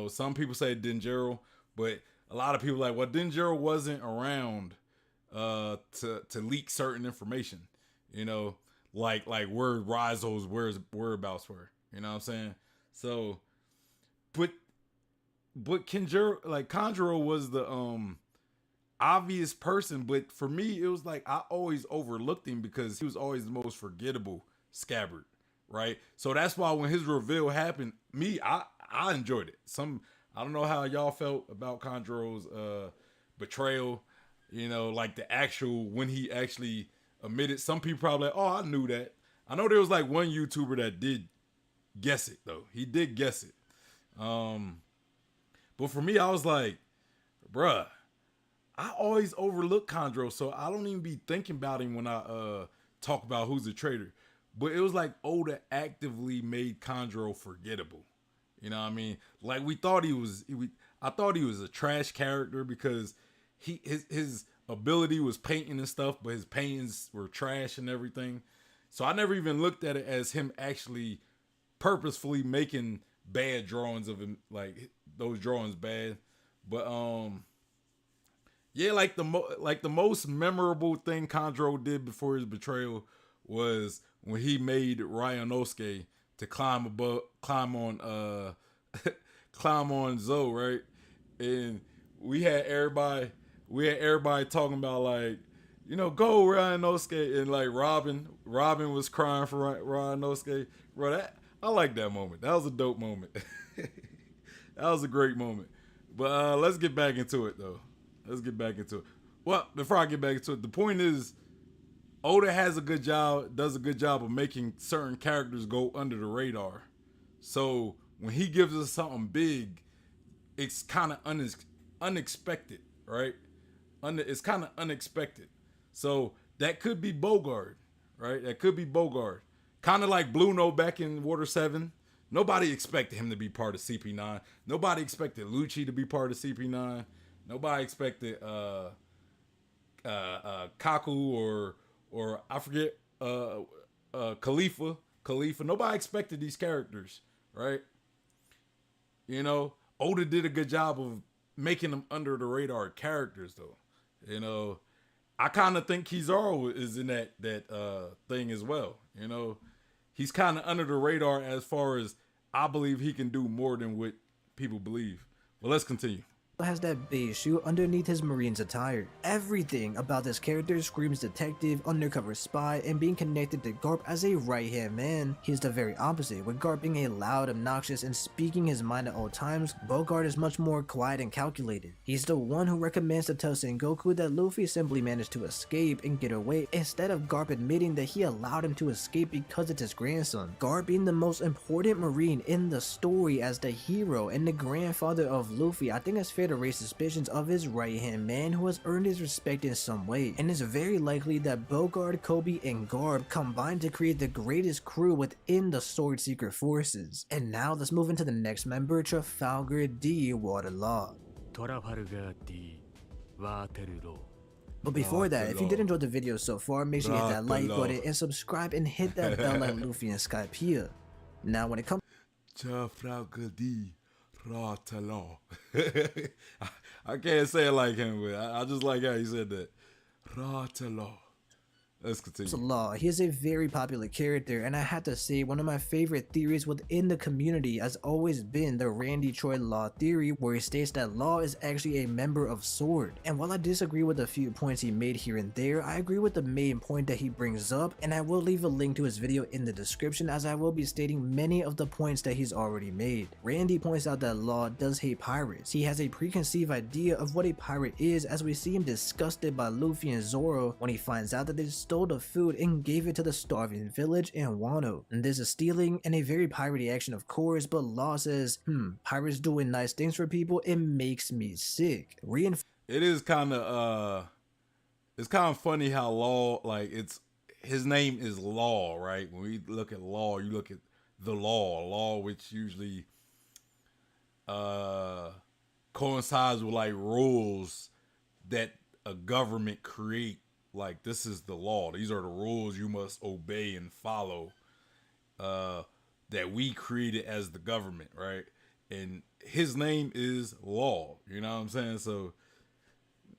[SPEAKER 1] Some people say Denjiro, but a lot of people like, well, Denjiro wasn't around to leak certain information. Like where Rizo's whereabouts were. You know what I'm saying? So, but Conjuro was the obvious person, but for me it was like I always overlooked him because he was always the most forgettable Scabbard, right? So that's why when his reveal happened, I enjoyed it. I don't know how y'all felt about Conjuro's betrayal, like the actual when he actually admitted. Some people probably like, oh, I knew that. I know there was like one YouTuber that did guess it though. He did guess it. But for me, I was like, bruh, I always overlook Chondro, so I don't even be thinking about him when I talk about who's a traitor. But it was like Oda actively made Chondro forgettable. You know what I mean? Like we thought he was. I thought he was a trash character because his ability was painting and stuff, but his paintings were trash and everything. So I never even looked at it as him actually purposefully making bad drawings of him, like those drawings bad. But yeah, like the most memorable thing Chondro did before his betrayal was when he made Ryanosuke to climb on climb on Zoe, right? And we had everybody talking about like, you know, go Ryanosuke, and like Robin was crying for Ryanosuke. Bro, I like that moment. That was a dope moment. That was a great moment. But let's get back into it though. Let's get back into it. Well, before I get back into it, the point is Oda does a good job of making certain characters go under the radar. So when he gives us something big, it's kind of unexpected, right? It's kind of unexpected. So that could be Bogard, right? That could be Bogard. Kind of like Blue Note back in Water 7. Nobody expected him to be part of CP9. Nobody expected Lucci to be part of CP9. Nobody expected Kaku or I forget Khalifa. Nobody expected these characters, right? You know, Oda did a good job of making them under the radar characters, though. You know, I kind of think Kizaru is in that thing as well. You know, he's kind of under the radar as far as I believe he can do more than what people believe. But let's continue.
[SPEAKER 2] Has that beige shoe underneath his Marine's attire. Everything about this character screams detective, undercover spy, and being connected to Garp as a right-hand man. He's the very opposite, with Garp being a loud, obnoxious, and speaking his mind at all times. Bogard is much more quiet and calculated. He's the one who recommends to tell Sengoku that Luffy simply managed to escape and get away, instead of Garp admitting that he allowed him to escape because it's his grandson. Garp being the most important Marine in the story as the hero and the grandfather of Luffy, I think it's fair to raise suspicions of his right-hand man who has earned his respect in some way, and it's very likely that Bogard, Kobe, and Garp combined to create the greatest crew within the Sword Seeker forces. And now let's move into the next member, Trafalgar D. Waterloo. But before that, if you did enjoy the video so far, make sure you hit that like button and subscribe and hit that bell like Luffy and Skypiea. Now when it comes
[SPEAKER 1] Trafalgar D. Waterloo. I can't say it like him, but I just like how he said that. Waterloo. Let's continue.
[SPEAKER 2] Law, he is a very popular character, and I have to say one of my favorite theories within the community has always been the Randy Troy Law theory, where he states that Law is actually a member of Sword. And while I disagree with a few points he made here and there, I agree with the main point that he brings up, and I will leave a link to his video in the description as I will be stating many of the points that he's already made. Randy points out that Law does hate pirates. He has a preconceived idea of what a pirate is, as we see him disgusted by Luffy and Zoro when he finds out that they stole the food and gave it to the starving village in Wano. And this is stealing and a very piratey action, of course, but Law says, pirates doing nice things for people, it makes me sick.
[SPEAKER 1] It is kind of funny how Law, like, his name is Law, right? When we look at Law, you look at the law which usually coincides with like rules that a government create. Like, this is the law. These are the rules you must obey and follow that we created as the government, right? And his name is Law. You know what I'm saying? So,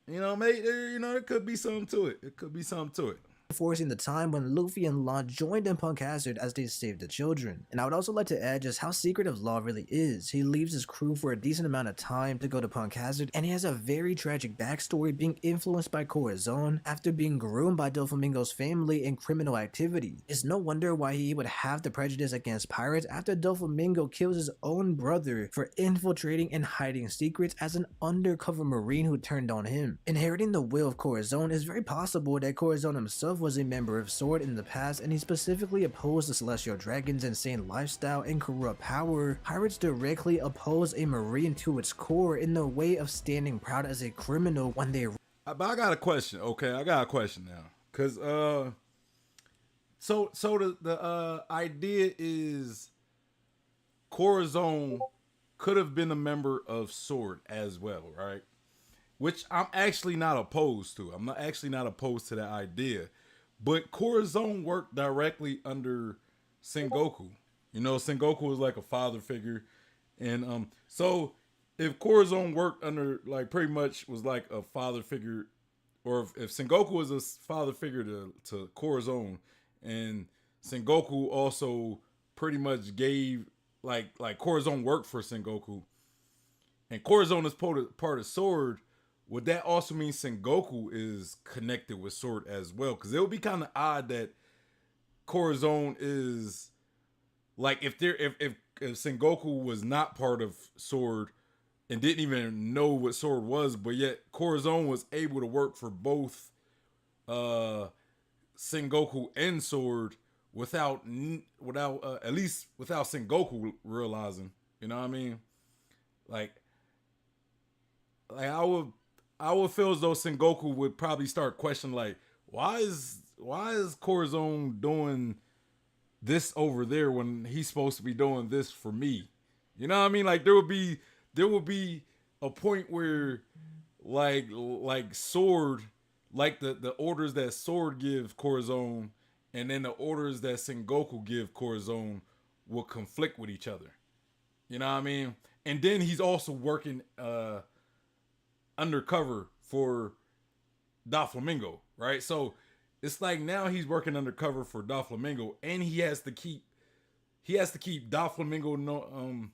[SPEAKER 1] you know, mate, there could be something to it. It could be something to it.
[SPEAKER 2] Forcing the time when Luffy and Law joined in Punk Hazard as they saved the children. And I would also like to add just how secretive Law really is. He leaves his crew for a decent amount of time to go to Punk Hazard, and he has a very tragic backstory, being influenced by Corazon after being groomed by Doflamingo's family in criminal activity. It's no wonder why he would have the prejudice against pirates after Doflamingo kills his own brother for infiltrating and hiding secrets as an undercover Marine who turned on him. Inheriting the will of Corazon, is very possible that Corazon himself was a member of Sword in the past, and he specifically opposed the Celestial Dragon's insane lifestyle and corrupt power, Pirates directly opposed a Marine to its core in the way of standing proud as a criminal when they...
[SPEAKER 1] But I got a question. Okay, I got a question now. Cause so the idea is Corazon could have been a member of Sword as well, right? Which I'm actually not opposed to. I'm not actually not opposed to that idea. But Corazon worked directly under Sengoku. You know, Sengoku was like a father figure. And so if Corazon worked under, like, pretty much was like a father figure, or if Sengoku was a father figure to Corazon, and Sengoku also pretty much gave, like Corazon worked for Sengoku, and Corazon is part of Sword, would that also mean Sengoku is connected with Sword as well? Because it would be kind of odd that Corazon is, like, if Sengoku was not part of Sword and didn't even know what Sword was, but yet Corazon was able to work for both Sengoku and Sword without at least without Sengoku realizing. You know what I mean? Like I would feel as though Sengoku would probably start questioning, like, why is Corazon doing this over there when he's supposed to be doing this for me? You know what I mean? Like there would be a point where like Sword, like the orders that Sword give Corazon and then the orders that Sengoku give Corazon will conflict with each other. You know what I mean? And then he's also working undercover for Doflamingo, right? So it's like now he's working undercover for Doflamingo, and he has to keep Doflamingo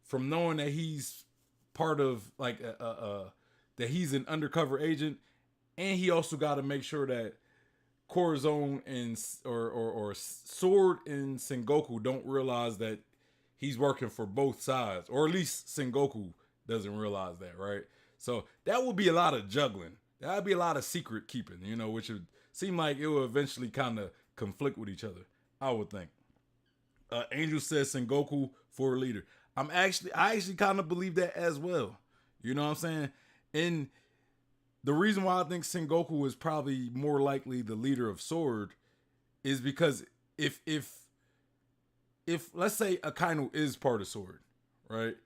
[SPEAKER 1] from knowing that he's part of like that he's an undercover agent, and he also got to make sure that Corazon and or Sword and Sengoku don't realize that he's working for both sides, or at least Sengoku doesn't realize that, right? So that would be a lot of juggling. That would be a lot of secret keeping, you know, which would seem like it will eventually kind of conflict with each other, I would think. Angel says Sengoku for a leader. I actually kind of believe that as well. You know what I'm saying? And the reason why I think Sengoku is probably more likely the leader of Sword is because if let's say Akainu is part of Sword, right?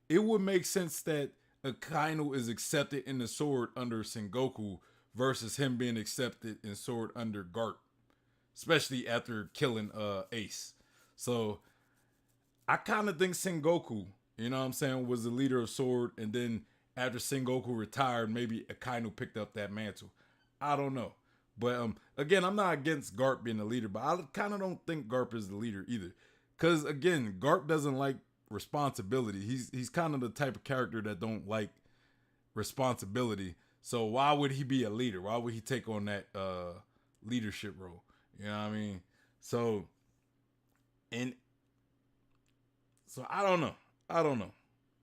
[SPEAKER 1] It would make sense that Akainu is accepted in the Sword under Sengoku versus him being accepted in Sword under Garp, especially after killing Ace. So I kind of think Sengoku, you know what I'm saying, was the leader of Sword, and then after Sengoku retired, maybe Akainu picked up that mantle. I don't know. But again, I'm not against Garp being the leader, but I kind of don't think Garp is the leader either. Because again, Garp doesn't like responsibility. He's kind of the type of character that don't like responsibility. So why would he be a leader? Why would he take on that leadership role? You know what I mean? So I don't know.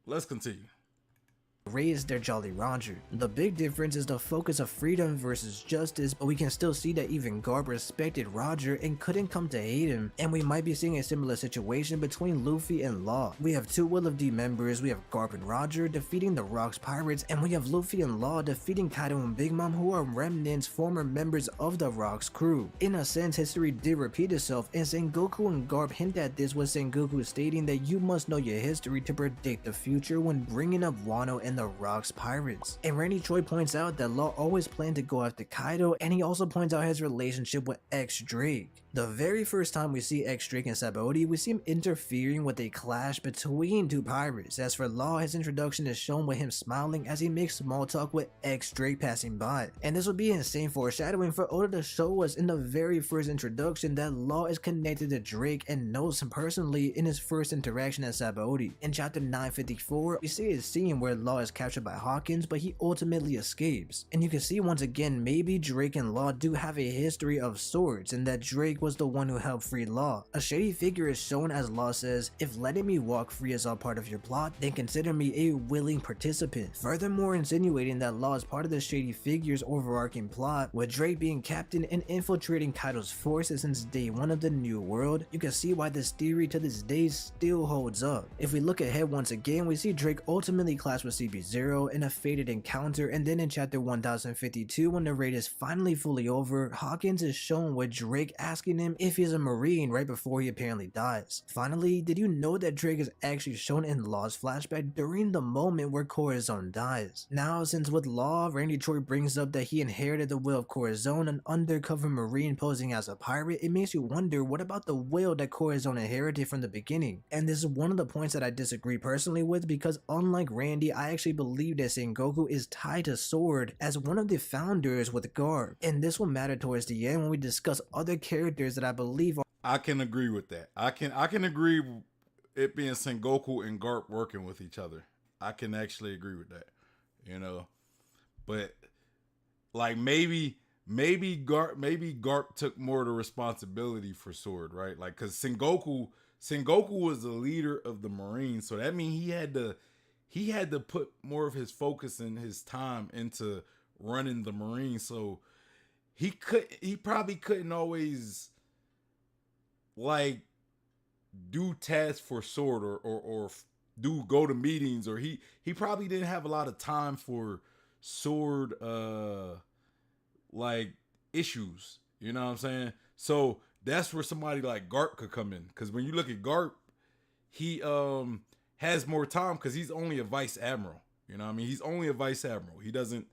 [SPEAKER 1] Let's continue.
[SPEAKER 2] Raised their Jolly Roger. The big difference is the focus of freedom versus justice, but we can still see that even Garp respected Roger and couldn't come to hate him, and we might be seeing a similar situation between Luffy and Law. We have two Will of D members, we have Garp and Roger defeating the Rocks Pirates, and we have Luffy and Law defeating Kaido and Big Mom, who are remnants, former members of the Rocks crew. In a sense, history did repeat itself, and Sengoku and Garp hint at this, with Sengoku stating that you must know your history to predict the future when bringing up Wano and the Rocks Pirates. And Randy Choi points out that Law always planned to go after Kaido, and he also points out his relationship with X Drake. The very first time we see X Drake and Sabaody, we see him interfering with a clash between two pirates. As for Law, his introduction is shown with him smiling as he makes small talk with X Drake passing by. And this would be insane foreshadowing for Oda to show us in the very first introduction that Law is connected to Drake and knows him personally in his first interaction at Sabaody. In chapter 954, we see a scene where Law Law is captured by Hawkins, but he ultimately escapes. And you can see once again, maybe Drake and Law do have a history of sorts, and that Drake was the one who helped free Law. A shady figure is shown as Law says, "If letting me walk free is all part of your plot, then consider me a willing participant," furthermore insinuating that Law is part of the shady figure's overarching plot, with Drake being captain and infiltrating Kaido's forces since day one of the New World. You can see why this theory to this day still holds up. If we look ahead once again, we see Drake ultimately clash with CP0 in a fated encounter, and then in chapter 1052, when the raid is finally fully over, Hawkins is shown with Drake asking him if he's a Marine right before he apparently dies. Finally, did you know that Drake is actually shown in Law's flashback during the moment where Corazon dies? Now, since with Law, Randy Troy brings up that he inherited the will of Corazon, an undercover Marine posing as a pirate, it makes you wonder, what about the will that Corazon inherited from the beginning? And this is one of the points that I disagree personally with, because unlike Randy, I actually believe that Sengoku is tied to Sword as one of the founders with Garp, and this will matter towards the end when we discuss other characters that I believe are—
[SPEAKER 1] I can agree with that. I can agree it being Sengoku and Garp working with each other. I can actually agree with that. But like maybe Garp took more of the responsibility for Sword, right? Like, cause Sengoku was the leader of the Marines, so that means he had to put more of his focus and his time into running the Marines. So he probably couldn't always like do tasks for Sword or go to meetings, or he probably didn't have a lot of time for Sword like issues, you know what I'm saying? So that's where somebody like Garp could come in, because when you look at Garp, he has more time because he's only a vice admiral. You know what I mean? He's only a vice admiral. He doesn't,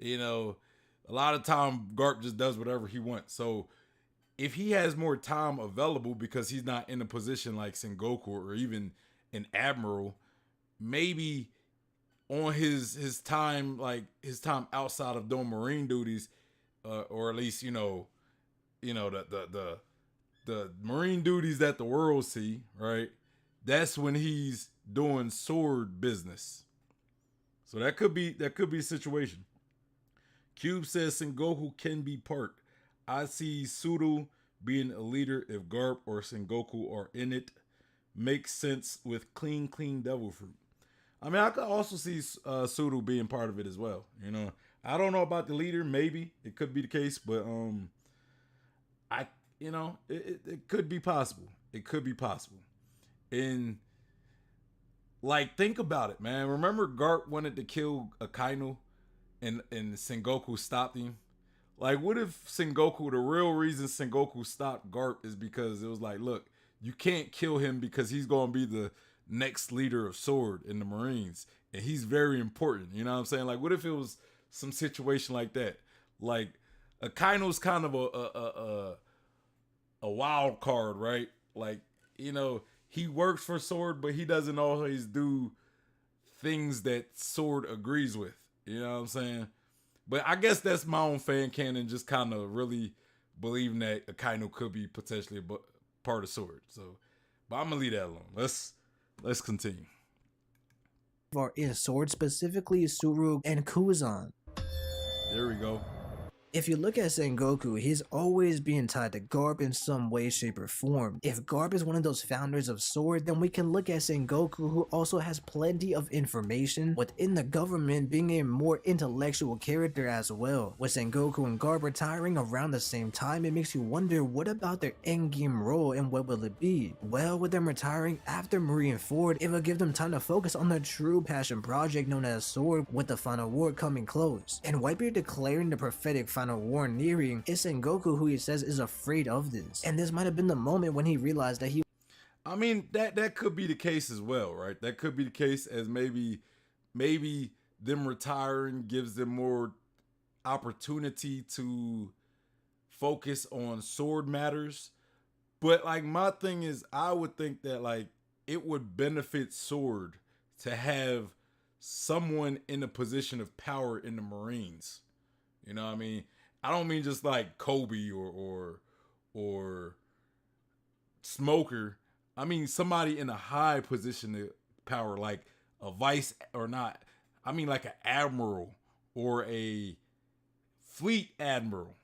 [SPEAKER 1] a lot of time Garp just does whatever he wants. So if he has more time available because he's not in a position like Sengoku or even an admiral, maybe on his time, like his time outside of doing Marine duties, or at least the Marine duties that the world see, right? That's when he's doing Sword business. So that could be a situation. Cube says Sengoku can be part. I see Suru being a leader if Garp or Sengoku are in it. Makes sense with clean devil fruit. I mean, I could also see Suru being part of it as well. I don't know about the leader. Maybe it could be the case, but it could be possible. It could be possible. And like, think about it, man. Remember Garp wanted to kill Akainu and Sengoku stopped him? Like, what if the real reason Sengoku stopped Garp is because it was like, look, you can't kill him because he's going to be the next leader of Sword in the Marines, and he's very important. You know what I'm saying? Like, what if it was some situation like that? Like, Akaino's kind of a wild card, right? Like, he works for Sword, but he doesn't always do things that Sword agrees with. You know what I'm saying? But I guess that's my own fan canon, just kind of really believing that Akainu could be potentially a part of Sword. So, but I'm gonna leave that alone. Let's continue.
[SPEAKER 2] are in Sword, specifically Suru and Kuzan.
[SPEAKER 1] There we go.
[SPEAKER 2] If you look at Sengoku, he's always being tied to Garp in some way, shape, or form. If Garp is one of those founders of Sword, then we can look at Sengoku, who also has plenty of information within the government, being a more intellectual character as well. With Sengoku and Garp retiring around the same time, it makes you wonder, what about their endgame role and what will it be? Well, with them retiring after Marineford, it will give them time to focus on their true passion project known as Sword, with the final war coming close. And Whitebeard declaring the prophetic final war nearing, it's Sengoku who he says is afraid of this. And this might have been the moment when he realized that
[SPEAKER 1] I mean, that could be the case as well, right? That could be the case, as maybe them retiring gives them more opportunity to focus on Sword matters. But like, my thing is, I would think that like it would benefit Sword to have someone in a position of power in the Marines. You know what I mean? I don't mean just like Kobe or Smoker. I mean somebody in a high position of power, like a vice, or not. I mean like an admiral or a fleet admiral.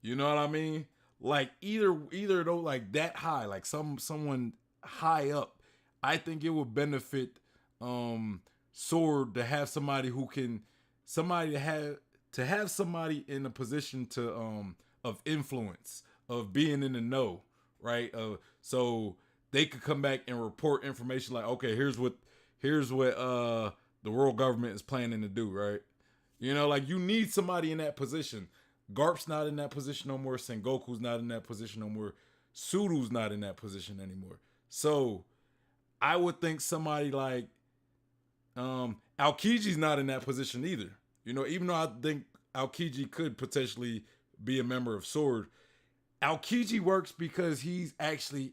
[SPEAKER 1] You know what I mean? Like either though, like that high, like someone high up. I think it would benefit Sword to have somebody who can somebody to have somebody in a position to of influence, of being in the know, right? So they could come back and report information like, okay, here's what the world government is planning to do, right? You know, like you need somebody in that position. Garp's not in that position no more. Sengoku's not in that position no more. Suru's not in that position anymore. So I would think somebody like Aokiji's not in that position either. You know, even though I think Aokiji could potentially be a member of Sword, Aokiji works because he's actually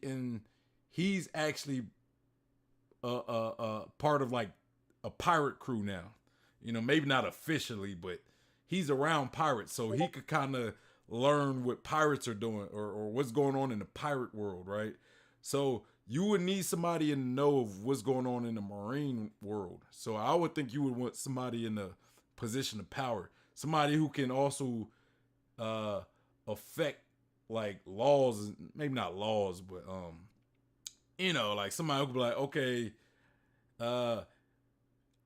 [SPEAKER 1] part of like a pirate crew now. You know, maybe not officially, but he's around pirates, so he could kind of learn what pirates are doing or what's going on in the pirate world, right? So you would need somebody in the know of what's going on in the marine world. So I would think you would want somebody in a position of power, somebody who can also affect like laws, maybe not laws, but you know, like somebody who could be like, okay,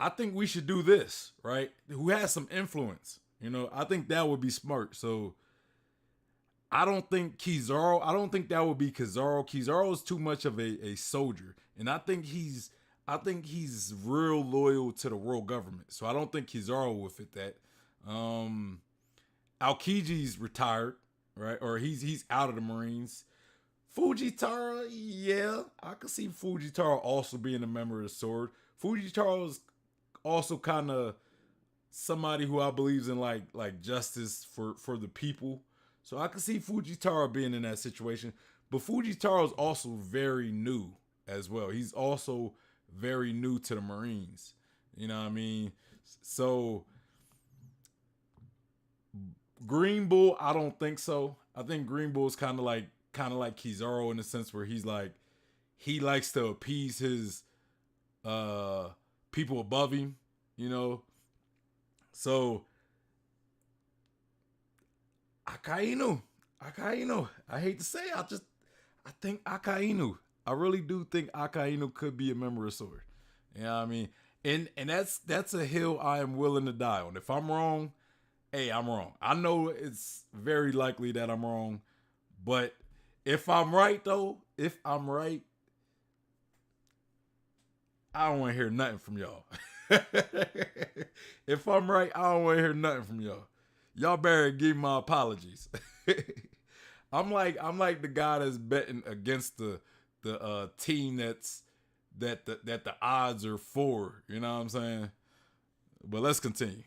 [SPEAKER 1] I think we should do this, right? Who has some influence. You know, I think that would be smart. So I don't think that would be Kizaru. Kizaru is too much of a soldier. And I think he's real loyal to the world government. So I don't think Kizaru will fit that. Aokiji's retired, right? Or he's out of the Marines. Fujitara, yeah, I could see Fujitara also being a member of the Sword. Fujitara is also kind of somebody who I believes in like justice for the people. So I could see Fujitara being in that situation. But Fujitara is also very new as well. He's also very new to the Marines. You know what I mean? So Green Bull, I don't think so. I think Green Bull is kind of like Kizaru in the sense where he's like he likes to appease his people above him, you know. So Akainu. I hate to say it, I think Akainu. I really do think Akainu could be a member of Sword. You know what I mean? And that's a hill I am willing to die on. If I'm wrong, hey, I'm wrong. I know it's very likely that I'm wrong, but if I'm right though, I don't want to hear nothing from y'all. If I'm right, I don't want to hear nothing from y'all. Y'all better give me my apologies. I'm like the guy that's betting against the team that the odds are for. You know what I'm saying? But let's continue.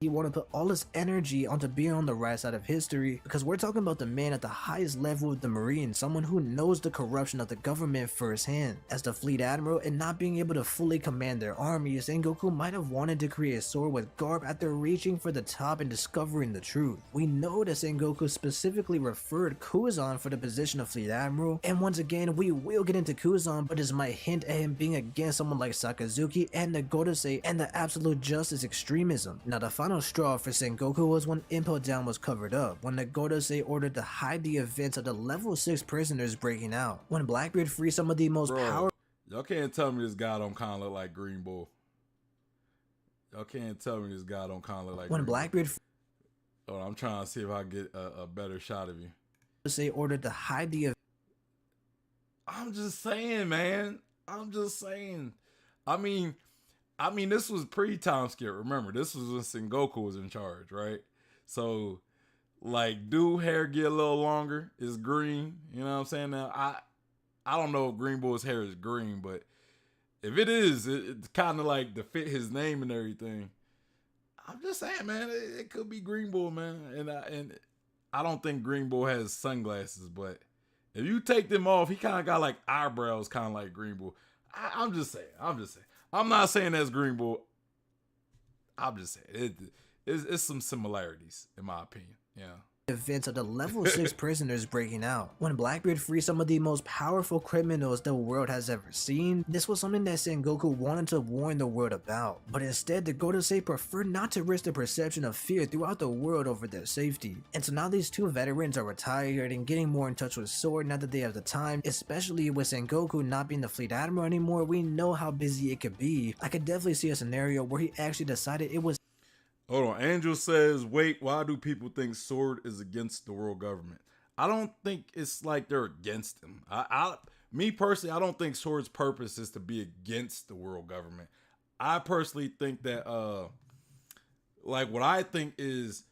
[SPEAKER 2] He wanted to put all his energy onto being on the right side of history, because we're talking about the man at the highest level of the Marines, someone who knows the corruption of the government firsthand. As the fleet admiral and not being able to fully command their army, Sengoku might have wanted to create a sword with Garp after reaching for the top and discovering the truth. We know that Sengoku specifically referred Kuzan for the position of fleet admiral, and once again we will get into Kuzan, but this might hint at him being against someone like Sakazuki and the Godose and the absolute justice extremism. Now the final straw for Sengoku was when Impel Down was covered up, when the Godose ordered to hide the events of the level 6 prisoners breaking out. When Blackbeard freed some of the most powerful—
[SPEAKER 1] Y'all can't tell me this guy don't kind of look like Green Bull. Y'all can't tell me this guy don't kind of look like
[SPEAKER 2] when
[SPEAKER 1] Green
[SPEAKER 2] Blackbeard
[SPEAKER 1] Bull. Oh, I'm trying to see if I get a better shot of you.
[SPEAKER 2] Godose ordered to hide the—
[SPEAKER 1] I'm just saying, man. I'm just saying. I mean, this was pre-time skip. Remember, this was when Sengoku was in charge, right? So, like, dude, hair get a little longer. It's green. You know what I'm saying? Now, I don't know if Green Bull's hair is green, but if it is, it's kind of like to fit his name and everything. I'm just saying, man, it could be Green Bull, man. And I don't think Green Bull has sunglasses, but if you take them off, he kind of got like eyebrows, kind of like Green Bull. I'm just saying. I'm not saying that's Green Bull. I'm just saying it's some similarities in my opinion. Yeah.
[SPEAKER 2] events of the level 6 prisoners breaking out. When Blackbeard freed some of the most powerful criminals the world has ever seen, this was something that Sengoku wanted to warn the world about, but instead the Gorosei preferred not to risk the perception of fear throughout the world over their safety. And so now these two veterans are retired and getting more in touch with Sword now that they have the time, especially with Sengoku not being the fleet admiral anymore. We know how busy it could be. I could definitely see a scenario where he actually decided it was.
[SPEAKER 1] Hold on. Angel says, wait, why do people think Sword is against the world government? I don't think it's like they're against him. Me personally, I don't think Sword's purpose is to be against the world government. I personally think that, like, what I think is,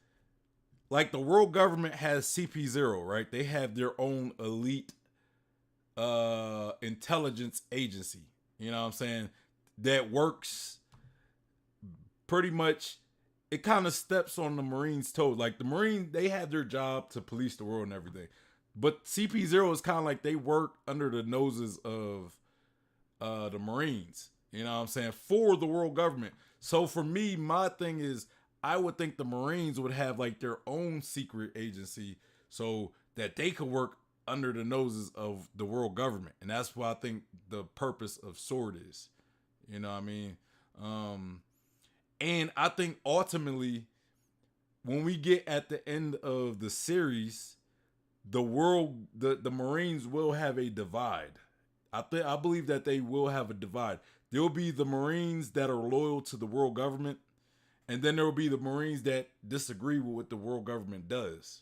[SPEAKER 1] like, the world government has CP0, right? They have their own elite intelligence agency, you know what I'm saying, that works pretty much. It kind of steps on the Marines' toes. Like, the Marines, they have their job to police the world and everything. But CP0 is kind of like they work under the noses of the Marines. You know what I'm saying? For the world government. So for me, my thing is, I would think the Marines would have like their own secret agency so that they could work under the noses of the world government. And that's what I think the purpose of Sword is. You know what I mean? And I think ultimately, when we get at the end of the series, the Marines will have a divide. I believe that they will have a divide. There'll be the Marines that are loyal to the world government, and then there will be the Marines that disagree with what the world government does.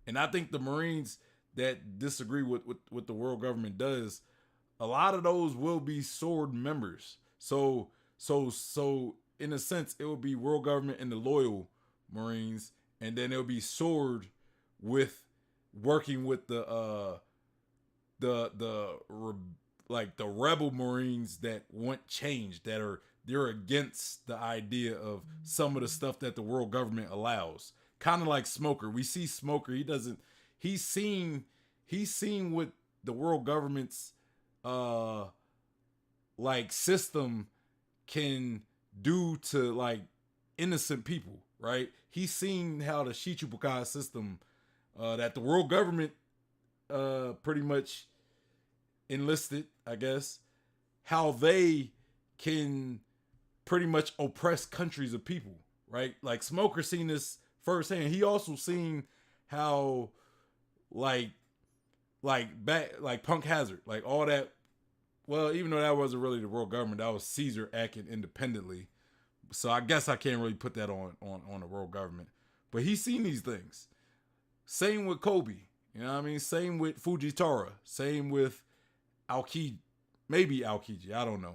[SPEAKER 1] And I think the Marines that disagree with what the world government does, a lot of those will be Sword members. So in a sense, it will be world government and the loyal Marines, and then it'll be Sword with working with the rebel Marines that want change, they're against the idea of some of the stuff that the world government allows. Kind of like Smoker. We see Smoker. He's seen what the world government's like system can do to like innocent people, right? He's seen how the Shichibukai system that the world government pretty much enlisted, I guess, how they can pretty much oppress countries of people, right? Like Smoker seen this firsthand. He also seen how like Punk Hazard, like all that. Well, even though that wasn't really the world government, that was Caesar acting independently. So I guess I can't really put that on the world government. But he's seen these things. Same with Kobe. You know what I mean? Same with Fujitara. Same with Aokiji. Maybe Aokiji. I don't know.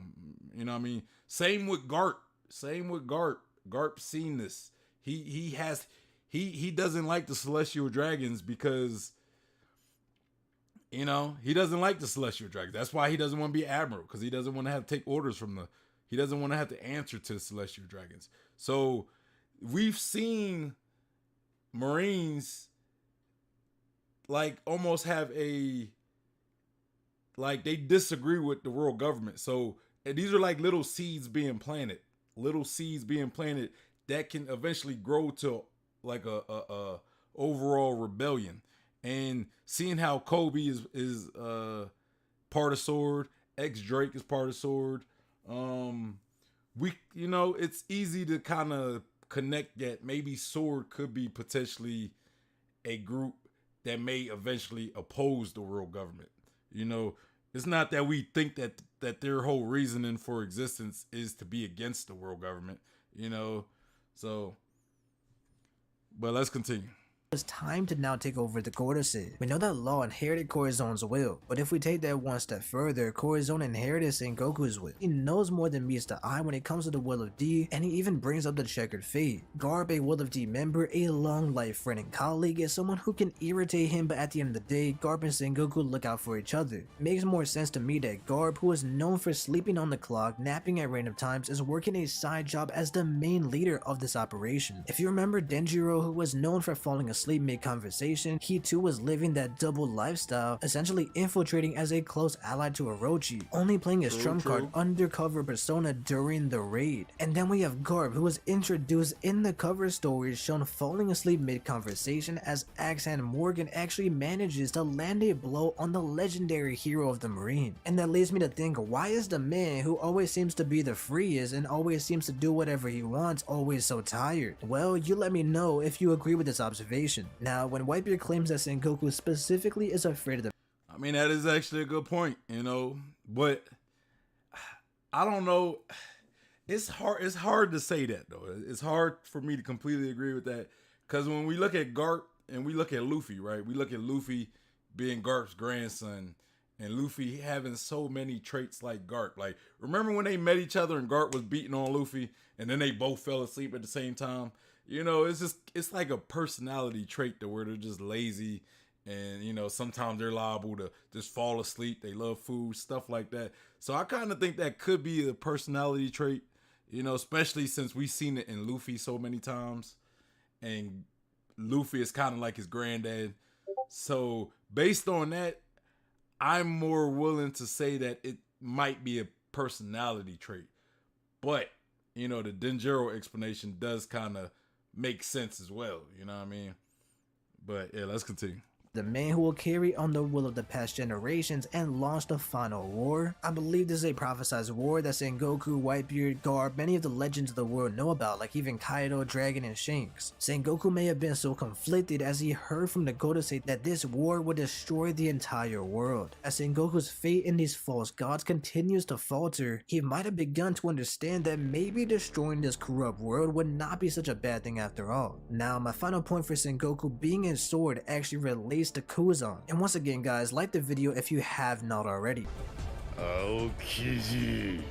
[SPEAKER 1] You know what I mean? Same with Garp. Garp seen this. He doesn't like the Celestial Dragons because, you know, he doesn't like the Celestial Dragons. That's why he doesn't want to be Admiral, because he doesn't want to have to take orders from he doesn't want to have to answer to the Celestial Dragons. So we've seen Marines like almost have like they disagree with the world government. So these are like little seeds being planted that can eventually grow to like a overall rebellion. And seeing how Kobe is part of Sword, Drake is part of Sword. It's easy to kind of connect that maybe Sword could be potentially a group that may eventually oppose the world government. You know, it's not that we think that their whole reasoning for existence is to be against the world government, you know. So, but let's continue.
[SPEAKER 2] It's time to now take over the Gorosei. We know that Law inherited Korizone's will, but if we take that one step further, Korizone inherited Sengoku's will. He knows more than meets the eye when it comes to the will of D, and he even brings up the checkered fate. Garp, a will of D member, a long life friend and colleague, is someone who can irritate him, but at the end of the day, Garp and Sengoku look out for each other. It makes more sense to me that Garp, who is known for sleeping on the clock, napping at random times, is working a side job as the main leader of this operation. If you remember Denjiro, who was known for falling asleep asleep mid-conversation, he too was living that double lifestyle, essentially infiltrating as a close ally to Orochi, only playing his trump card undercover persona during the raid. And then we have Garp, who was introduced in the cover story, shown falling asleep mid-conversation as Axe-Hand Morgan actually manages to land a blow on the legendary hero of the Marine. And that leads me to think, why is the man who always seems to be the freest and always seems to do whatever he wants always so tired? Well, you let me know if you agree with this observation. Now, when Whitebeard claims that Sengoku specifically is afraid of the
[SPEAKER 1] I mean, that is actually a good point, you know, but I don't know. It's hard to say that, though. It's hard for me to completely agree with that, because when we look at Garp and we look at Luffy, right? We look at Luffy being Garp's grandson, and Luffy having so many traits like Garp. Like, remember when they met each other and Garp was beating on Luffy, and then they both fell asleep at the same time? You know, it's like a personality trait to where they're just lazy, and, you know, sometimes they're liable to just fall asleep. They love food, stuff like that. So I kind of think that could be a personality trait, you know, especially since we've seen it in Luffy so many times. And Luffy is kind of like his granddad. So based on that, I'm more willing to say that it might be a personality trait. But, you know, the Denjiro explanation does kind of make sense as well. You know what I mean? But yeah, let's continue.
[SPEAKER 2] The man who will carry on the will of the past generations and launch the final war. I believe this is a prophesized war that Sengoku, Whitebeard, Garp, many of the legends of the world know about, like even Kaido, Dragon, and Shanks. Sengoku may have been so conflicted as he heard from the Goda say that this war would destroy the entire world. As Sengoku's faith in these false gods continues to falter, he might have begun to understand that maybe destroying this corrupt world would not be such a bad thing after all. Now, my final point for Sengoku being in Sword actually relates to Kuzan. And once again, guys, like the video if you have not already.
[SPEAKER 3] Aokiji.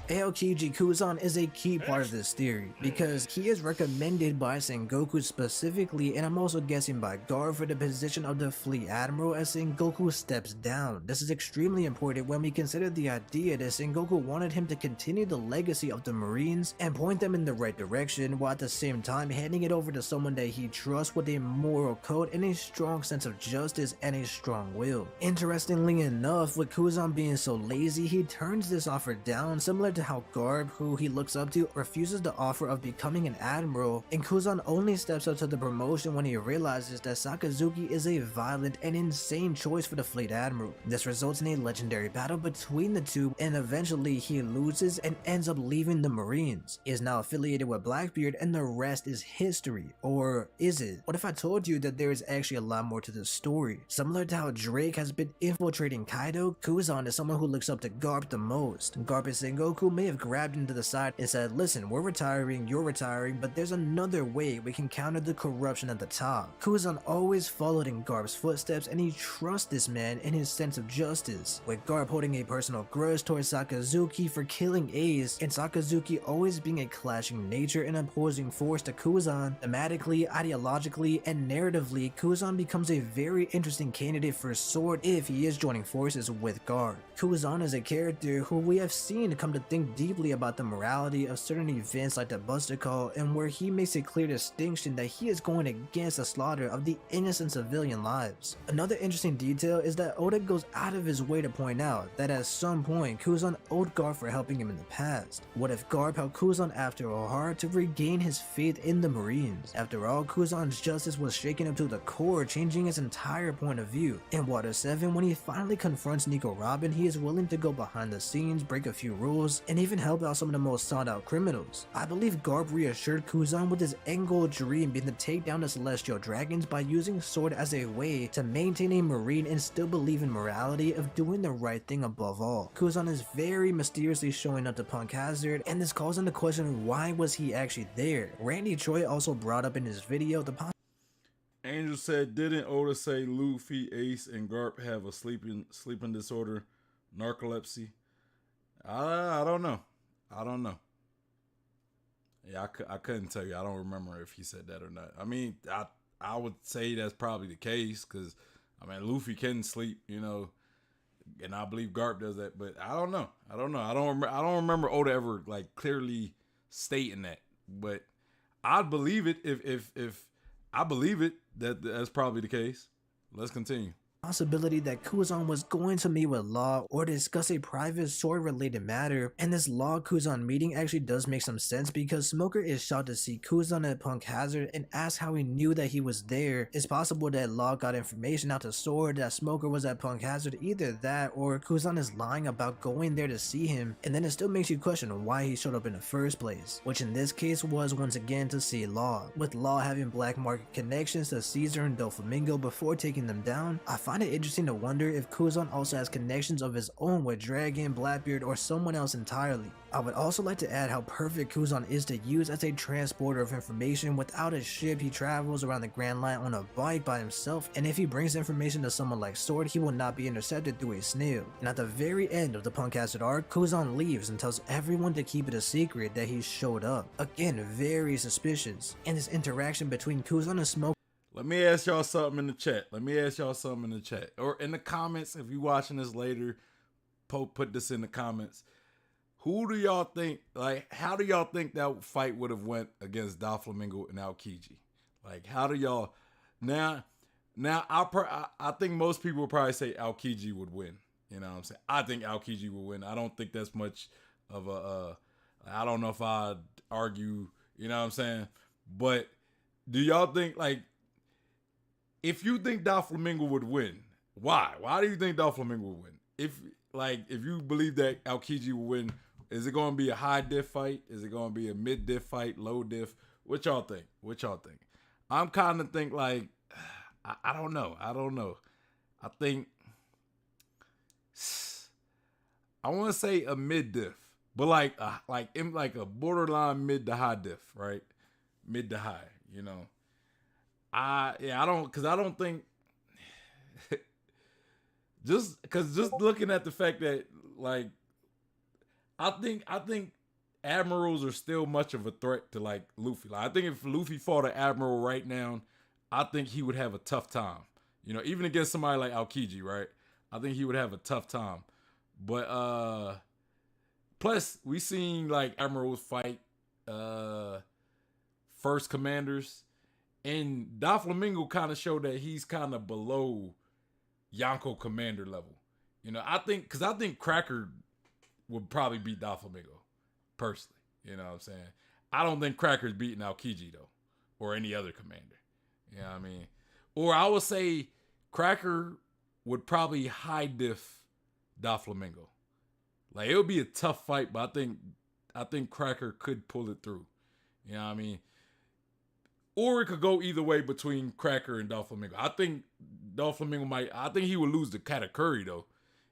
[SPEAKER 2] Aokiji Kuzan is a key part of this theory, because he is recommended by Sengoku specifically, and I'm also guessing by Garp, for the position of the Fleet Admiral as Sengoku steps down. This is extremely important when we consider the idea that Sengoku wanted him to continue the legacy of the Marines and point them in the right direction, while at the same time handing it over to someone that he trusts with a moral code and a strong sense of justice and a strong will. Interestingly enough, with Kuzan being so lazy, he turns this offer down, similar to how Garp, who he looks up to, refuses the offer of becoming an admiral, and Kuzan only steps up to the promotion when he realizes that Sakazuki is a violent and insane choice for the Fleet Admiral. This results in a legendary battle between the two, and eventually he loses and ends up leaving the Marines. He is now affiliated with Blackbeard, and the rest is history. Or is it? What if I told you that there is actually a lot more to this story? Similar to how Drake has been infiltrating Kaido, Kuzan is someone who looks up to Garp the most. Garp and Sengoku may have grabbed him to the side and said, listen, we're retiring, you're retiring, but there's another way we can counter the corruption at the top. Kuzan always followed in Garp's footsteps, and he trusts this man and his sense of justice, with Garp holding a personal grudge towards Sakazuki for killing Ace, and Sakazuki always being a clashing nature and opposing force to Kuzan. Thematically, ideologically, and narratively, Kuzan becomes a very interesting candidate for Sword if he is joining forces with Garp. Kuzan is a character who we have seen come to think deeply about the morality of certain events like the Buster Call, and where he makes a clear distinction that he is going against the slaughter of the innocent civilian lives. Another interesting detail is that Oda goes out of his way to point out that at some point Kuzan owed Garp for helping him in the past. What if Garp helped Kuzan after all hard to regain his faith in the Marines? After all, Kuzan's justice was shaken up to the core, changing his entire point of view. In Water 7, when he finally confronts Nico Robin, he is willing to go behind the scenes, break a few rules, and even help out some of the most sought out criminals. I believe Garp reassured Kuzan with his end goal dream being to take down the celestial dragons by using Sword as a way to maintain a marine and still believe in morality of doing the right thing above all. Kuzan is very mysteriously showing up to Punk Hazard, and this calls into question why was he actually there. Randy Troy also brought up in his video the
[SPEAKER 1] Angel said, didn't Oda say Luffy, Ace, and Garp have a sleeping disorder, narcolepsy? I don't know. Yeah, I couldn't tell you. I don't remember if he said that or not. I mean, I would say that's probably the case, because I mean, Luffy can sleep, you know, and I believe Garp does that, but I don't know. I don't remember Oda ever like clearly stating that, but I'd believe it if I believe it. That's probably the case. Let's continue.
[SPEAKER 2] Possibility that Kuzan was going to meet with Law or discuss a private sword related matter, and this Law Kuzan meeting actually does make some sense because Smoker is shocked to see Kuzan at Punk Hazard and asks how he knew that he was there. It's possible that Law got information out to Sword that Smoker was at Punk Hazard, either that or Kuzan is lying about going there to see him, and then it still makes you question why he showed up in the first place, which in this case was once again to see Law. With Law having black market connections to Caesar and Doflamingo before taking them down, I find it interesting to wonder if Kuzan also has connections of his own with Dragon, Blackbeard, or someone else entirely. I would also like to add how perfect Kuzan is to use as a transporter of information. Without a ship, he travels around the Grand Line on a bike by himself, and if he brings information to someone like Sword, he will not be intercepted through a snail. And at the very end of the Punk Hazard arc, Kuzan leaves and tells everyone to keep it a secret that he showed up. Again, very suspicious. And this interaction between Kuzan and Smoke.
[SPEAKER 1] Let me ask y'all something in the chat. Or in the comments. If you're watching this later, put this in the comments. Who do y'all think, like, how do y'all think that fight would have went against Doflamingo and Aokiji? Like, how do y'all, now I think most people would probably say Aokiji would win. You know what I'm saying? I think Aokiji would win. I don't think that's much of I don't know if I'd argue, you know what I'm saying? But do y'all think, like, if you think Doflamingo would win, why? Why do you think Doflamingo would win? If you believe that Aokiji will win, is it going to be a high diff fight? Is it going to be a mid diff fight, low diff? What y'all think? I'm kind of think like, I don't know. I think, I want to say a mid diff, but like a borderline mid to high diff, right? Mid to high, you know. I don't think just looking at the fact that, like, I think admirals are still much of a threat to, like, Luffy. Like, I think if Luffy fought an admiral right now, I think he would have a tough time. You know, even against somebody like Aokiji, right? I think he would have a tough time. But plus we seen, like, admirals fight first commanders. And Doflamingo kind of showed that he's kind of below Yonko commander level. You know, I think Cracker would probably beat Doflamingo, personally. You know what I'm saying? I don't think Cracker's beating Aokiji, though, or any other commander. You know what I mean? Or I would say Cracker would probably high diff Doflamingo. Like, it would be a tough fight, but I think Cracker could pull it through. You know what I mean? Or it could go either way between Cracker and Doflamingo. I think Doflamingo I think he would lose to Katakuri, though.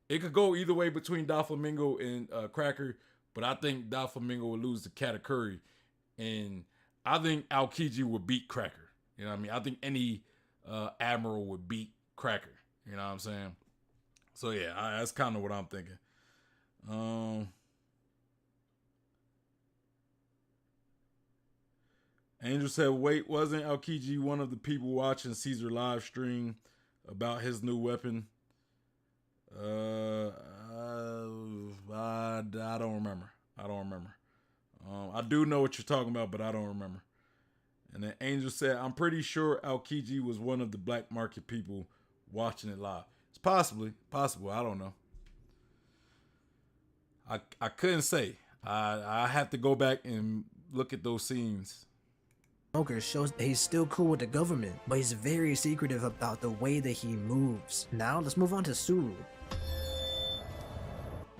[SPEAKER 1] It could go either way between Doflamingo and Cracker, but I think Doflamingo would lose to Katakuri. And I think Aokiji would beat Cracker. You know what I mean? I think any admiral would beat Cracker. You know what I'm saying? So, yeah, that's kind of what I'm thinking. Angel said, wait, wasn't Aokiji one of the people watching Caesar live stream about his new weapon? I don't remember. I do know what you're talking about, but I don't remember. And then Angel said, I'm pretty sure Aokiji was one of the black market people watching it live. It's possible. I don't know. I couldn't say. I have to go back and look at those scenes.
[SPEAKER 2] Smoker shows that he's still cool with the government, but he's very secretive about the way that he moves. Now let's move on to Suru.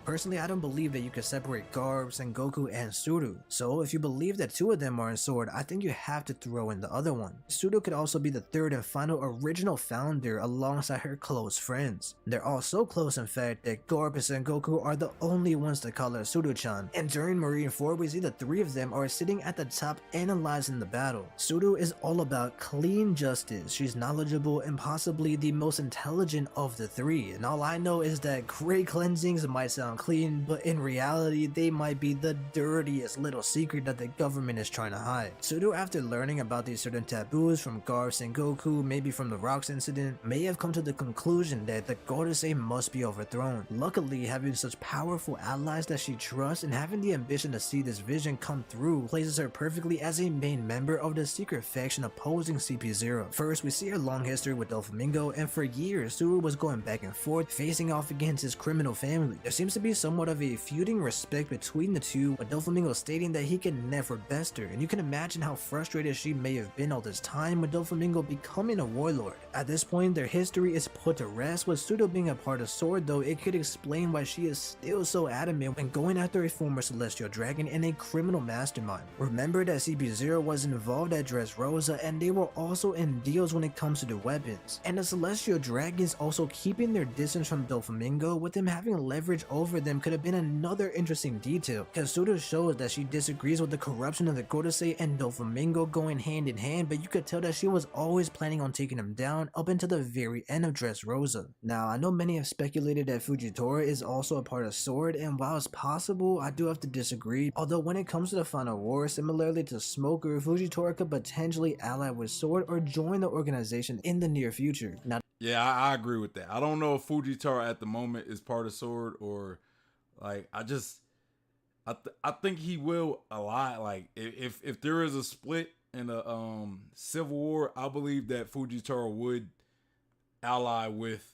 [SPEAKER 2] Personally, I don't believe that you can separate Garp, Sengoku, and Suru. So if you believe that two of them are in Sword, I think you have to throw in the other one. Suru could also be the third and final original founder alongside her close friends. They're all so close, in fact, that Garp and Sengoku are the only ones to call her Suru-chan. And during Marineford, we see the three of them are sitting at the top analyzing the battle. Suru is all about clean justice. She's knowledgeable and possibly the most intelligent of the three. And all I know is that great cleansings might sound sound clean, but in reality, they might be the dirtiest little secret that the government is trying to hide. Sudo, after learning about these certain taboos from Garp and Goku, maybe from the Rocks incident, may have come to the conclusion that the Gorosei must be overthrown. Luckily, having such powerful allies that she trusts and having the ambition to see this vision come through places her perfectly as a main member of the secret faction opposing CP0. First, we see her long history with Doflamingo, and for years, Sudo was going back and forth, facing off against his criminal family. There seems to be somewhat of a feuding respect between the two, with Doflamingo stating that he can never best her, and you can imagine how frustrated she may have been all this time with Doflamingo becoming a warlord. At this point, their history is put to rest. With Sudo being a part of Sword though, it could explain why she is still so adamant when going after a former celestial dragon and a criminal mastermind. Remember that CP0 was involved at Dressrosa, and they were also in deals when it comes to the weapons. And the celestial dragons also keeping their distance from Doflamingo, with him having leverage over them, could have been another interesting detail, because Sudo shows that she disagrees with the corruption of the Gorosei and Doflamingo going hand in hand, but you could tell that she was always planning on taking him down up until the very end of Dressrosa. Now, I know many have speculated that Fujitora is also a part of Sword, and while it's possible, I do have to disagree. Although when it comes to the final war, similarly to Smoker, Fujitora could potentially ally with Sword or join the organization in the near future. Now,
[SPEAKER 1] Yeah, I agree with that. I don't know if Fujitora at the moment is part of Sword, or like I think he will a lot. Like if there is a split in a civil war, I believe that Fujitora would ally with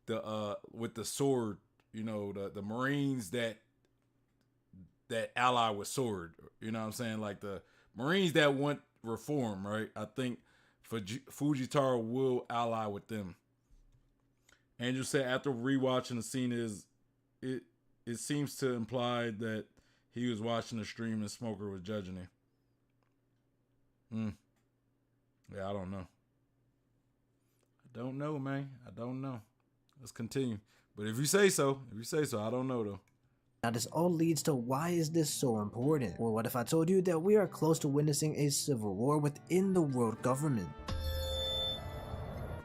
[SPEAKER 1] the Sword. You know, the Marines that ally with Sword. You know what I'm saying? Like the Marines that want reform, right? I think Fujitora will ally with them. Andrew said after rewatching the scene, it seems to imply that he was watching the stream and Smoker was judging him. Yeah, I don't know. I don't know, man. I don't know. Let's continue. But if you say so, I don't know though.
[SPEAKER 2] Now this all leads to why is this so important? Well, what if I told you that we are close to witnessing a civil war within the world government?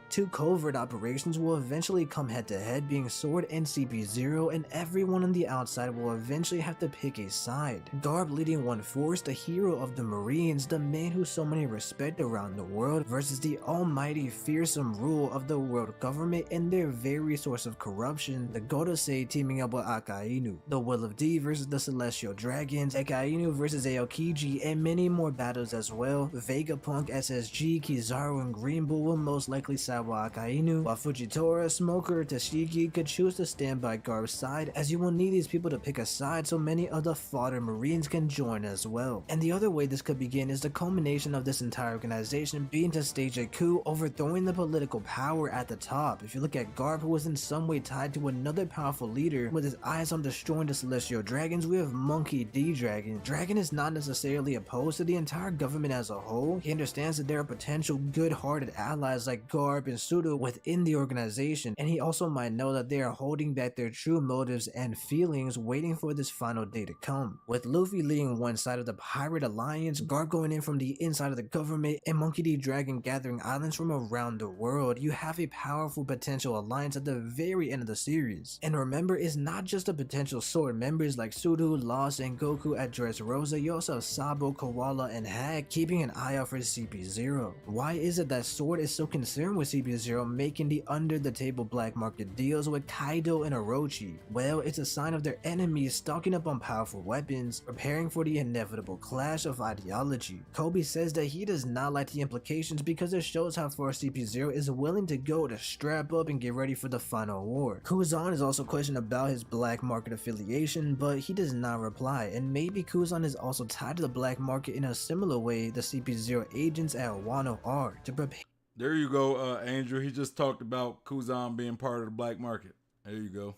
[SPEAKER 2] Two covert operations will eventually come head to head, being Sword and CP0, and everyone on the outside will eventually have to pick a side. Garp leading one force, the hero of the Marines, the man who so many respect around the world, versus the almighty fearsome rule of the world government and their very source of corruption, the Gorosei teaming up with Akainu. The Will of D versus the Celestial Dragons, Akainu versus Aokiji, and many more battles as well. Vegapunk, SSG, Kizaru, and Green Bull will most likely side with Akainu, while Fujitora, Smoker, Tashigi could choose to stand by Garp's side, as you will need these people to pick a side so many of the fodder Marines can join as well. And the other way this could begin is the culmination of this entire organization being to stage a coup, overthrowing the political power at the top. If you look at Garp, who is in some way tied to another powerful leader with his eyes on destroying the Celestial Dragons, we have Monkey D. Dragon. Dragon is not necessarily opposed to the entire government as a whole. He understands that there are potential good-hearted allies like Garp and Sudo within the organization, and he also might know that they are holding back their true motives and feelings, waiting for this final day to come. With Luffy leading one side of the pirate alliance, Garp going in from the inside of the government, and Monkey D. Dragon gathering islands from around the world, you have a powerful potential alliance at the very end of the series. And remember, it's not just the potential Sword members like Sudo, Lost, and Goku at Dressrosa, you also have Sabo, Koala, and Hag keeping an eye out for CP0. Why is it that Sword is so concerned with CP0 making the under-the-table black market deals with Kaido and Orochi? Well, it's a sign of their enemies stocking up on powerful weapons, preparing for the inevitable clash of ideology. Kobe says that he does not like the implications because it shows how far CP0 is willing to go to strap up and get ready for the final war. Kuzan is also questioned about his black market affiliation, but he does not reply, and maybe Kuzan is also tied to the black market in a similar way the CP0 agents at Wano are, to prepare.
[SPEAKER 1] There you go, Andrew. He just talked about Kuzan being part of the black market. There you go.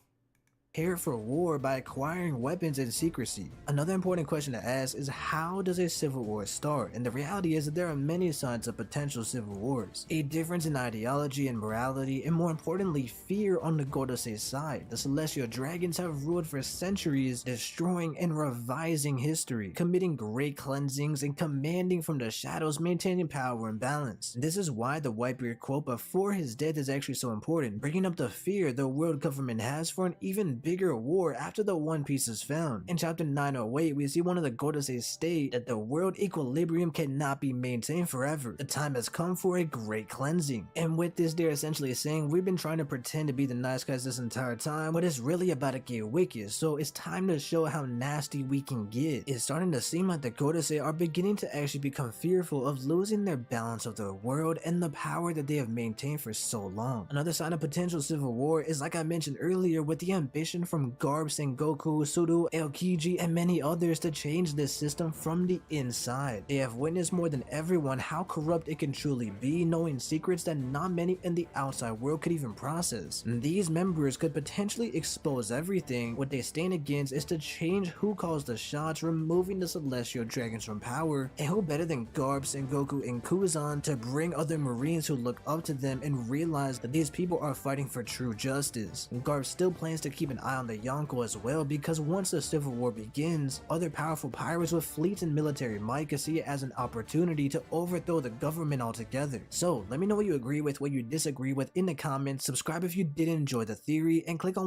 [SPEAKER 2] Prepare for war by acquiring weapons in secrecy. Another important question to ask is, how does a civil war start? And the reality is that there are many signs of potential civil wars. A difference in ideology and morality, and more importantly, fear on the Gorosei side. The Celestial Dragons have ruled for centuries, destroying and revising history, committing great cleansings, and commanding from the shadows, maintaining power and balance. This is why the Whitebeard quote before his death is actually so important, bringing up the fear the world government has for an even bigger war after the One Piece is found. In chapter 908, we see one of the Gorosei state that the world equilibrium cannot be maintained forever. The time has come for a great cleansing. And with this, they're essentially saying we've been trying to pretend to be the nice guys this entire time, but it's really about to get wicked, so it's time to show how nasty we can get. It's starting to seem like the Gorosei are beginning to actually become fearful of losing their balance of the world and the power that they have maintained for so long. Another sign of potential civil war is, like I mentioned earlier, with the ambition from Garp, Sengoku, Suru, Aokiji, and many others to change this system from the inside. They have witnessed more than everyone how corrupt it can truly be, knowing secrets that not many in the outside world could even process. And these members could potentially expose everything. What they stand against is to change who calls the shots, removing the celestial dragons from power, and who better than Garp, Sengoku, and Kuzan to bring other marines who look up to them and realize that these people are fighting for true justice. Garp still plans to keep an eye on the Yonko as well, because once the civil war begins, other powerful pirates with fleets and military might could see it as an opportunity to overthrow the government altogether. So let me know what you agree with, what you disagree with in the comments. Subscribe if you did enjoy the theory, and click on.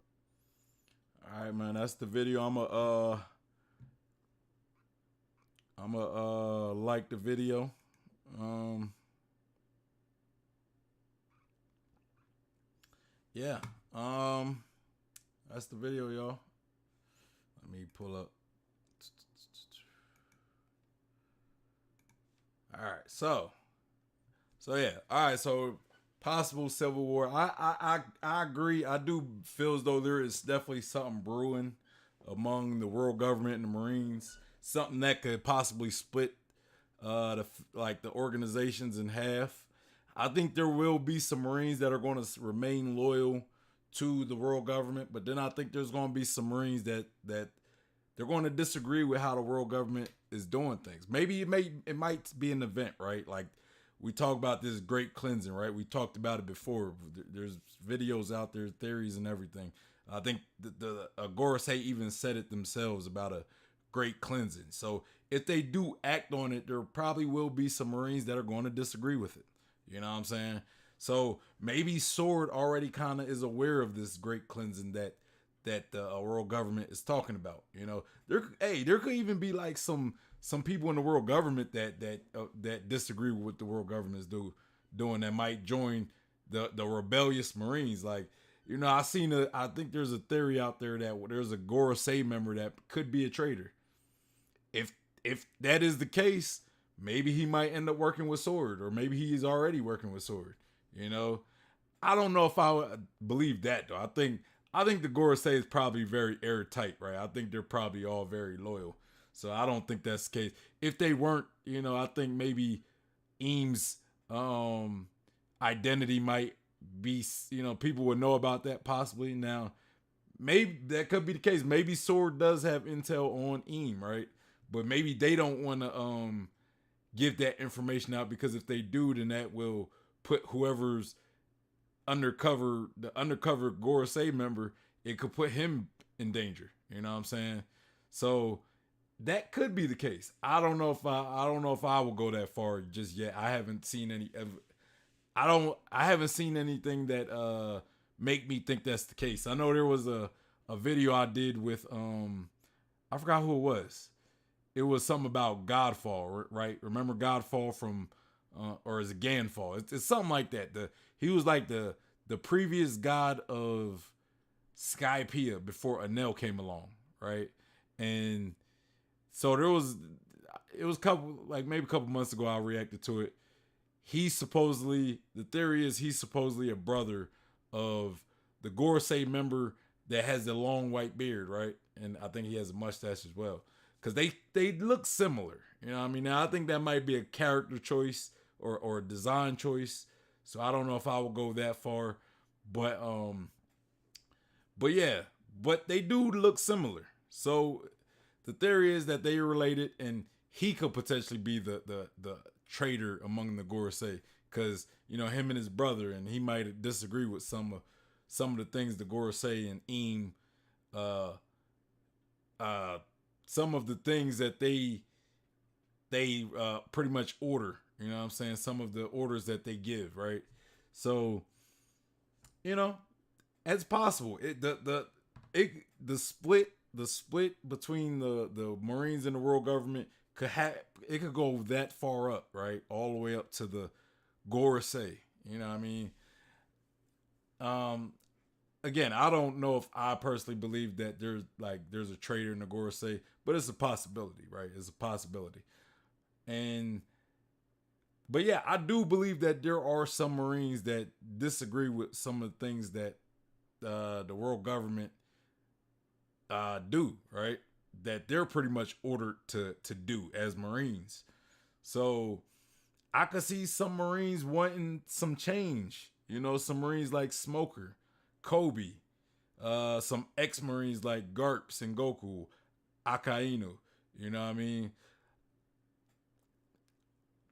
[SPEAKER 1] Alright, man, that's the video. I'ma like the video. Yeah. That's the video, y'all. Let me pull up. All right, so yeah. All right, so possible civil war. I agree. I do feel as though there is definitely something brewing among the world government and the Marines. Something that could possibly split the organizations in half. I think there will be some Marines that are going to remain loyal to the world government, but then I think there's going to be some Marines that they're going to disagree with how the world government is doing things. Maybe it might be an event, right? Like we talk about this great cleansing, right? We talked about it before. There's videos out there, theories and everything. I think the Gorosei even said it themselves about a great cleansing. So if they do act on it, there probably will be some Marines that are going to disagree with it. You know what I'm saying? So maybe Sword already kind of is aware of this great cleansing that the world government is talking about. You know, there could even be like some people in the world government that disagree with what the world government is doing that might join the rebellious Marines. Like, you know, I think there's a theory out there that there's a Gorosei member that could be a traitor. If that is the case, maybe he might end up working with Sword, or maybe he's already working with Sword. You know, I don't know if I would believe that though. I think the Gorosei is probably very airtight, right? I think they're probably all very loyal. So I don't think that's the case. If they weren't, you know, I think maybe Eames' identity might be, you know, people would know about that possibly. Now, maybe that could be the case. Maybe Sword does have intel on Eam, right? But maybe they don't want to give that information out, because if they do, then that will put whoever's the undercover Gorosei member, it could put him in danger. You know what I'm saying? So that could be the case. I don't know if I will go that far just yet. I haven't seen anything that make me think that's the case. I know there was a video I did with I forgot who it was. It was something about Godfall, right? Remember Godfall from or is it Ganfall? It's something like that. He was like the previous god of Skypiea before Anel came along, right? And so it was maybe a couple months ago I reacted to it. The theory is he's supposedly a brother of the Gorosei member that has the long white beard, right? And I think he has a mustache as well. Because they look similar. You know what I mean? Now I think that might be a character choice or a design choice. So I don't know if I will go that far. But yeah, but they do look similar. So the theory is that they are related, and he could potentially be the traitor among the Gorosei, because you know him and his brother, and he might disagree with some of the things the Gorosei and Eam, some of the things that they pretty much order. You know what I'm saying? Some of the orders that they give, right? So, you know, it's possible. the split between the Marines and the world government it could go that far up, right? All the way up to the Gorosei. You know what I mean? Um, Again, I don't know if I personally believe that there's a traitor in the Gorosei, but it's a possibility, right? It's a possibility. And but yeah, I do believe that there are some Marines that disagree with some of the things that the world government do, right? That they're pretty much ordered to do as Marines. So I could see some Marines wanting some change. You know, some Marines like Smoker, Kobe, some ex-Marines like Garp, Sengoku, Akainu. You know what I mean?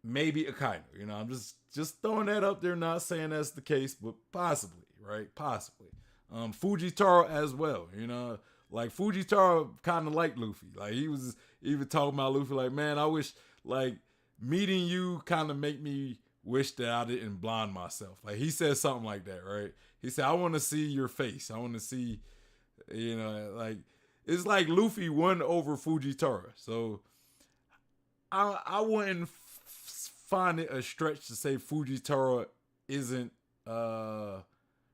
[SPEAKER 1] Maybe Akainu. You know, I'm just throwing that up there, not saying that's the case, but possibly, right? Possibly. Fujitaro as well, you know. Like Fujitaro kind of liked Luffy. Like he was even talking about Luffy, like, man, I wish like meeting you kind of make me wish that I didn't blind myself. Like he said something like that, right? He said, I want to see your face. I want to see, you know, like it's like Luffy won over Fujitaro. So I wouldn't find it a stretch to say Fujitaro isn't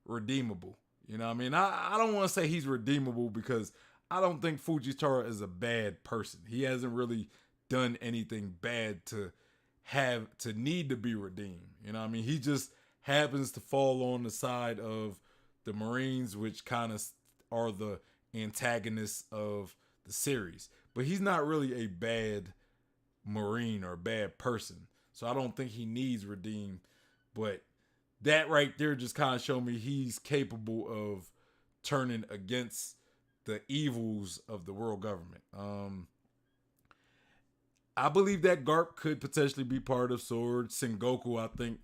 [SPEAKER 1] redeemable. You know what I mean? I don't want to say he's redeemable because I don't think Fujitaro is a bad person. He hasn't really done anything bad to need to be redeemed. You know what I mean? He just happens to fall on the side of the Marines, which kind of are the antagonists of the series. But he's not really a bad Marine or a bad person. So I don't think he needs redeemed. But that right there just kind of showed me he's capable of turning against the evils of the world government. I believe that Garp could potentially be part of Sword. Sengoku, I think,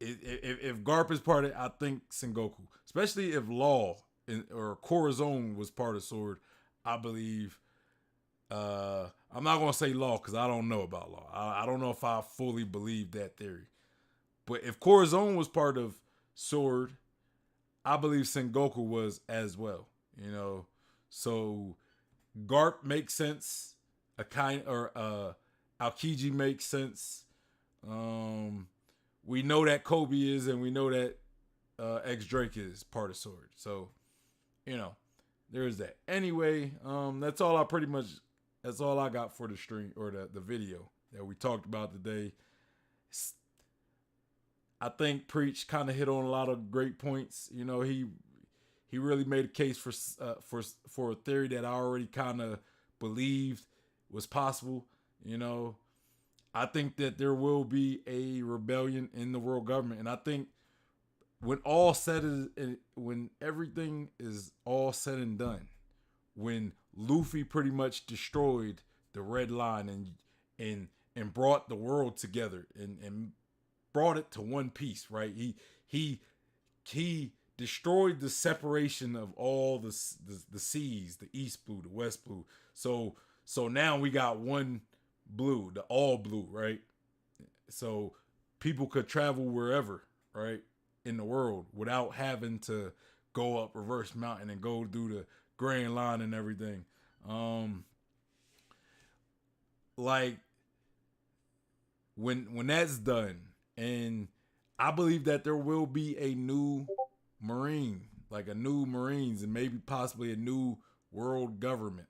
[SPEAKER 1] if Garp is part of it, I think Sengoku, especially if Law or Corazon was part of Sword, I believe. I'm not gonna say Law because I don't know about Law. I don't know if I fully believe that theory. But if Corazon was part of Sword, I believe Sengoku was as well. You know, so Garp makes sense. Aokiji makes sense. We know that Kobe is, and we know that X Drake is part of Sword. So, you know, there's that. Anyway, that's all I got for the stream or the video that we talked about today. I think Preach kind of hit on a lot of great points. You know, he really made a case for a theory that I already kind of believed was possible. You know, I think that there will be a rebellion in the world government, and I think when everything is all said and done, when Luffy pretty much destroyed the Red Line and brought the world together and brought it to one piece, right? He destroyed the separation of all the seas, the East Blue, the West Blue. So now we got one blue, the all blue, right? So people could travel wherever, right, in the world without having to go up Reverse Mountain and go through the Grand Line and everything. Like when that's done, and I believe that there will be a new Marine, like a new Marines, and maybe possibly a new world government.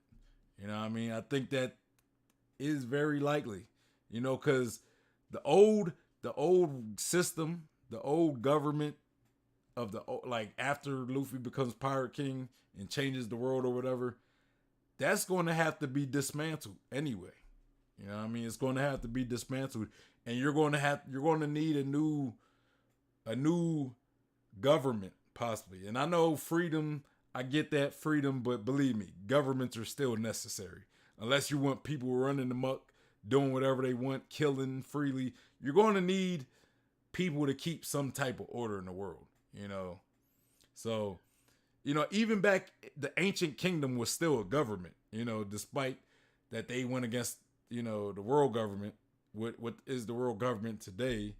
[SPEAKER 1] You know what I mean? I think that is very likely. You know, because the old system, the old government of like after Luffy becomes Pirate King and changes the world or whatever, that's going to have to be dismantled anyway. You know what I mean? It's going to have to be dismantled, and you're going to need a new government possibly. And I know freedom, I get that freedom, but believe me, governments are still necessary. Unless you want people running amok, doing whatever they want, killing freely, you're going to need people to keep some type of order in the world, you know? So, you know, even back, the ancient kingdom was still a government, you know, despite that they went against, you know, the world government. What is the world government today?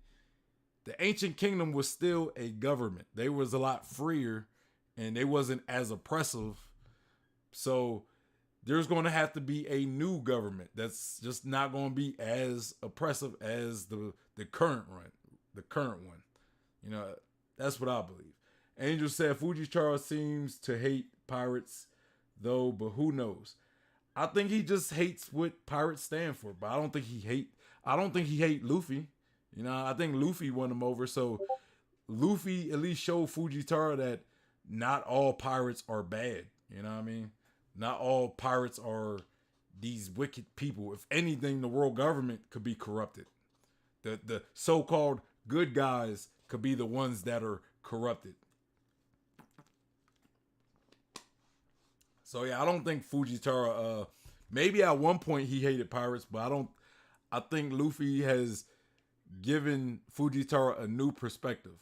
[SPEAKER 1] The ancient kingdom was still a government. They was a lot freer and they wasn't as oppressive. So there's going to have to be a new government that's just not going to be as oppressive as the current one. The current one, you know, that's what I believe. Angel said Fujichara seems to hate pirates, though, but who knows? I think he just hates what pirates stand for, but I don't think he hate Luffy. You know, I think Luffy won him over. So Luffy at least showed Fujitora that not all pirates are bad. You know what I mean? Not all pirates are these wicked people. If anything, the world government could be corrupted. The so-called good guys could be the ones that are corrupted. So yeah, I don't think Fujitora. Maybe at one point he hated pirates, but I don't. I think Luffy has given Fujitora a new perspective,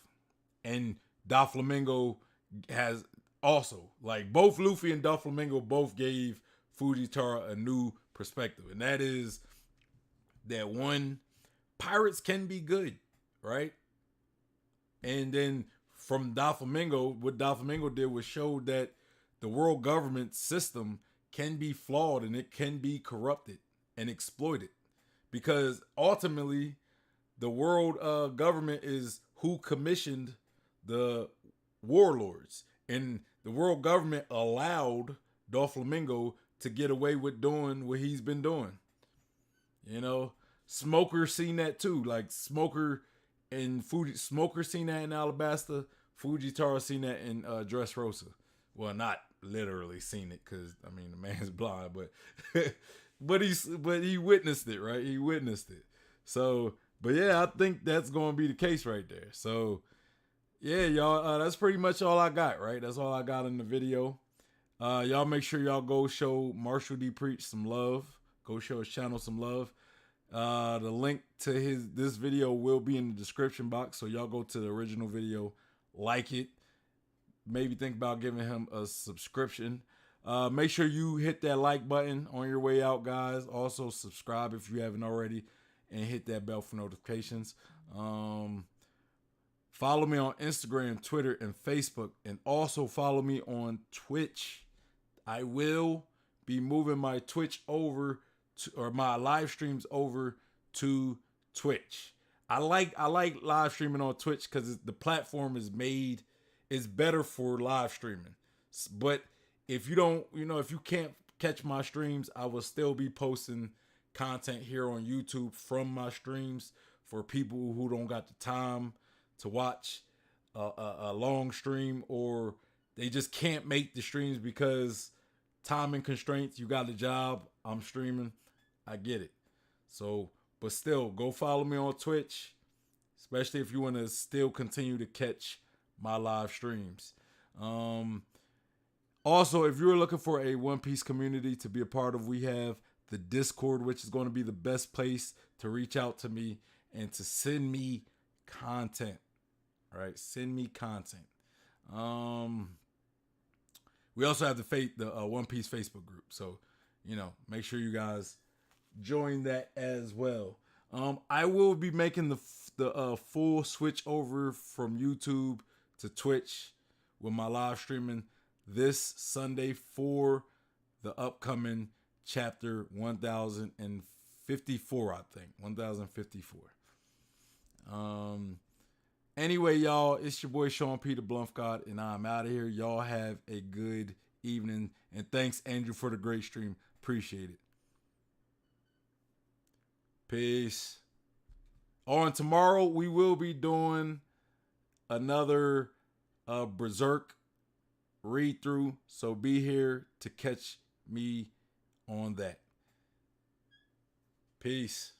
[SPEAKER 1] and Doflamingo has also, like, both Luffy and Doflamingo both gave Fujitora a new perspective, and that is that one, pirates can be good, right? And then from Doflamingo, what Doflamingo did was show that the world government system can be flawed and it can be corrupted and exploited, because ultimately the world government is who commissioned the warlords, and the world government allowed Doflamingo to get away with doing what he's been doing. You know, Smoker seen that too. Like Smoker seen that in Alabasta. Fujitora seen that in Dressrosa. Well, not literally seen it, because I mean the man's blind, but but he witnessed it, right? He witnessed it. So, but yeah, I think that's going to be the case right there. So, yeah, y'all, that's pretty much all I got, right? That's all I got in the video. Y'all make sure y'all go show Marshall D. Preach some love. Go show his channel some love. The link to this video will be in the description box, so y'all go to the original video, like it. Maybe think about giving him a subscription. Make sure you hit that like button on your way out, guys. Also, subscribe if you haven't already, and hit that bell for notifications. Follow me on Instagram, Twitter, and Facebook, and also follow me on Twitch. I will be moving my Twitch over to, or my live streams over to Twitch. I like live streaming on Twitch because the platform is better for live streaming. But if you don't, if you can't catch my streams, I will still be posting content here on YouTube from my streams for people who don't got the time to watch a long stream, or they just can't make the streams because timing constraints. You got a job, I'm streaming, I get it. So, but still, go follow me on Twitch, especially if you want to still continue to catch my live streams. Also, if you're looking for a One Piece community to be a part of, we have the Discord, which is going to be the best place to reach out to me and to send me content. All right, send me content. We also have the One Piece Facebook group, so make sure you guys join that as well. I will be making the full switch over from YouTube to Twitch with my live streaming this Sunday for the upcoming chapter 1054, I think. 1054. Anyway, y'all, it's your boy Sean Peter Blumfcott, and I'm out of here. Y'all have a good evening, and thanks, Andrew, for the great stream. Appreciate it. Peace. On tomorrow, we will be doing another Berserk read through, so be here to catch me on that. Peace.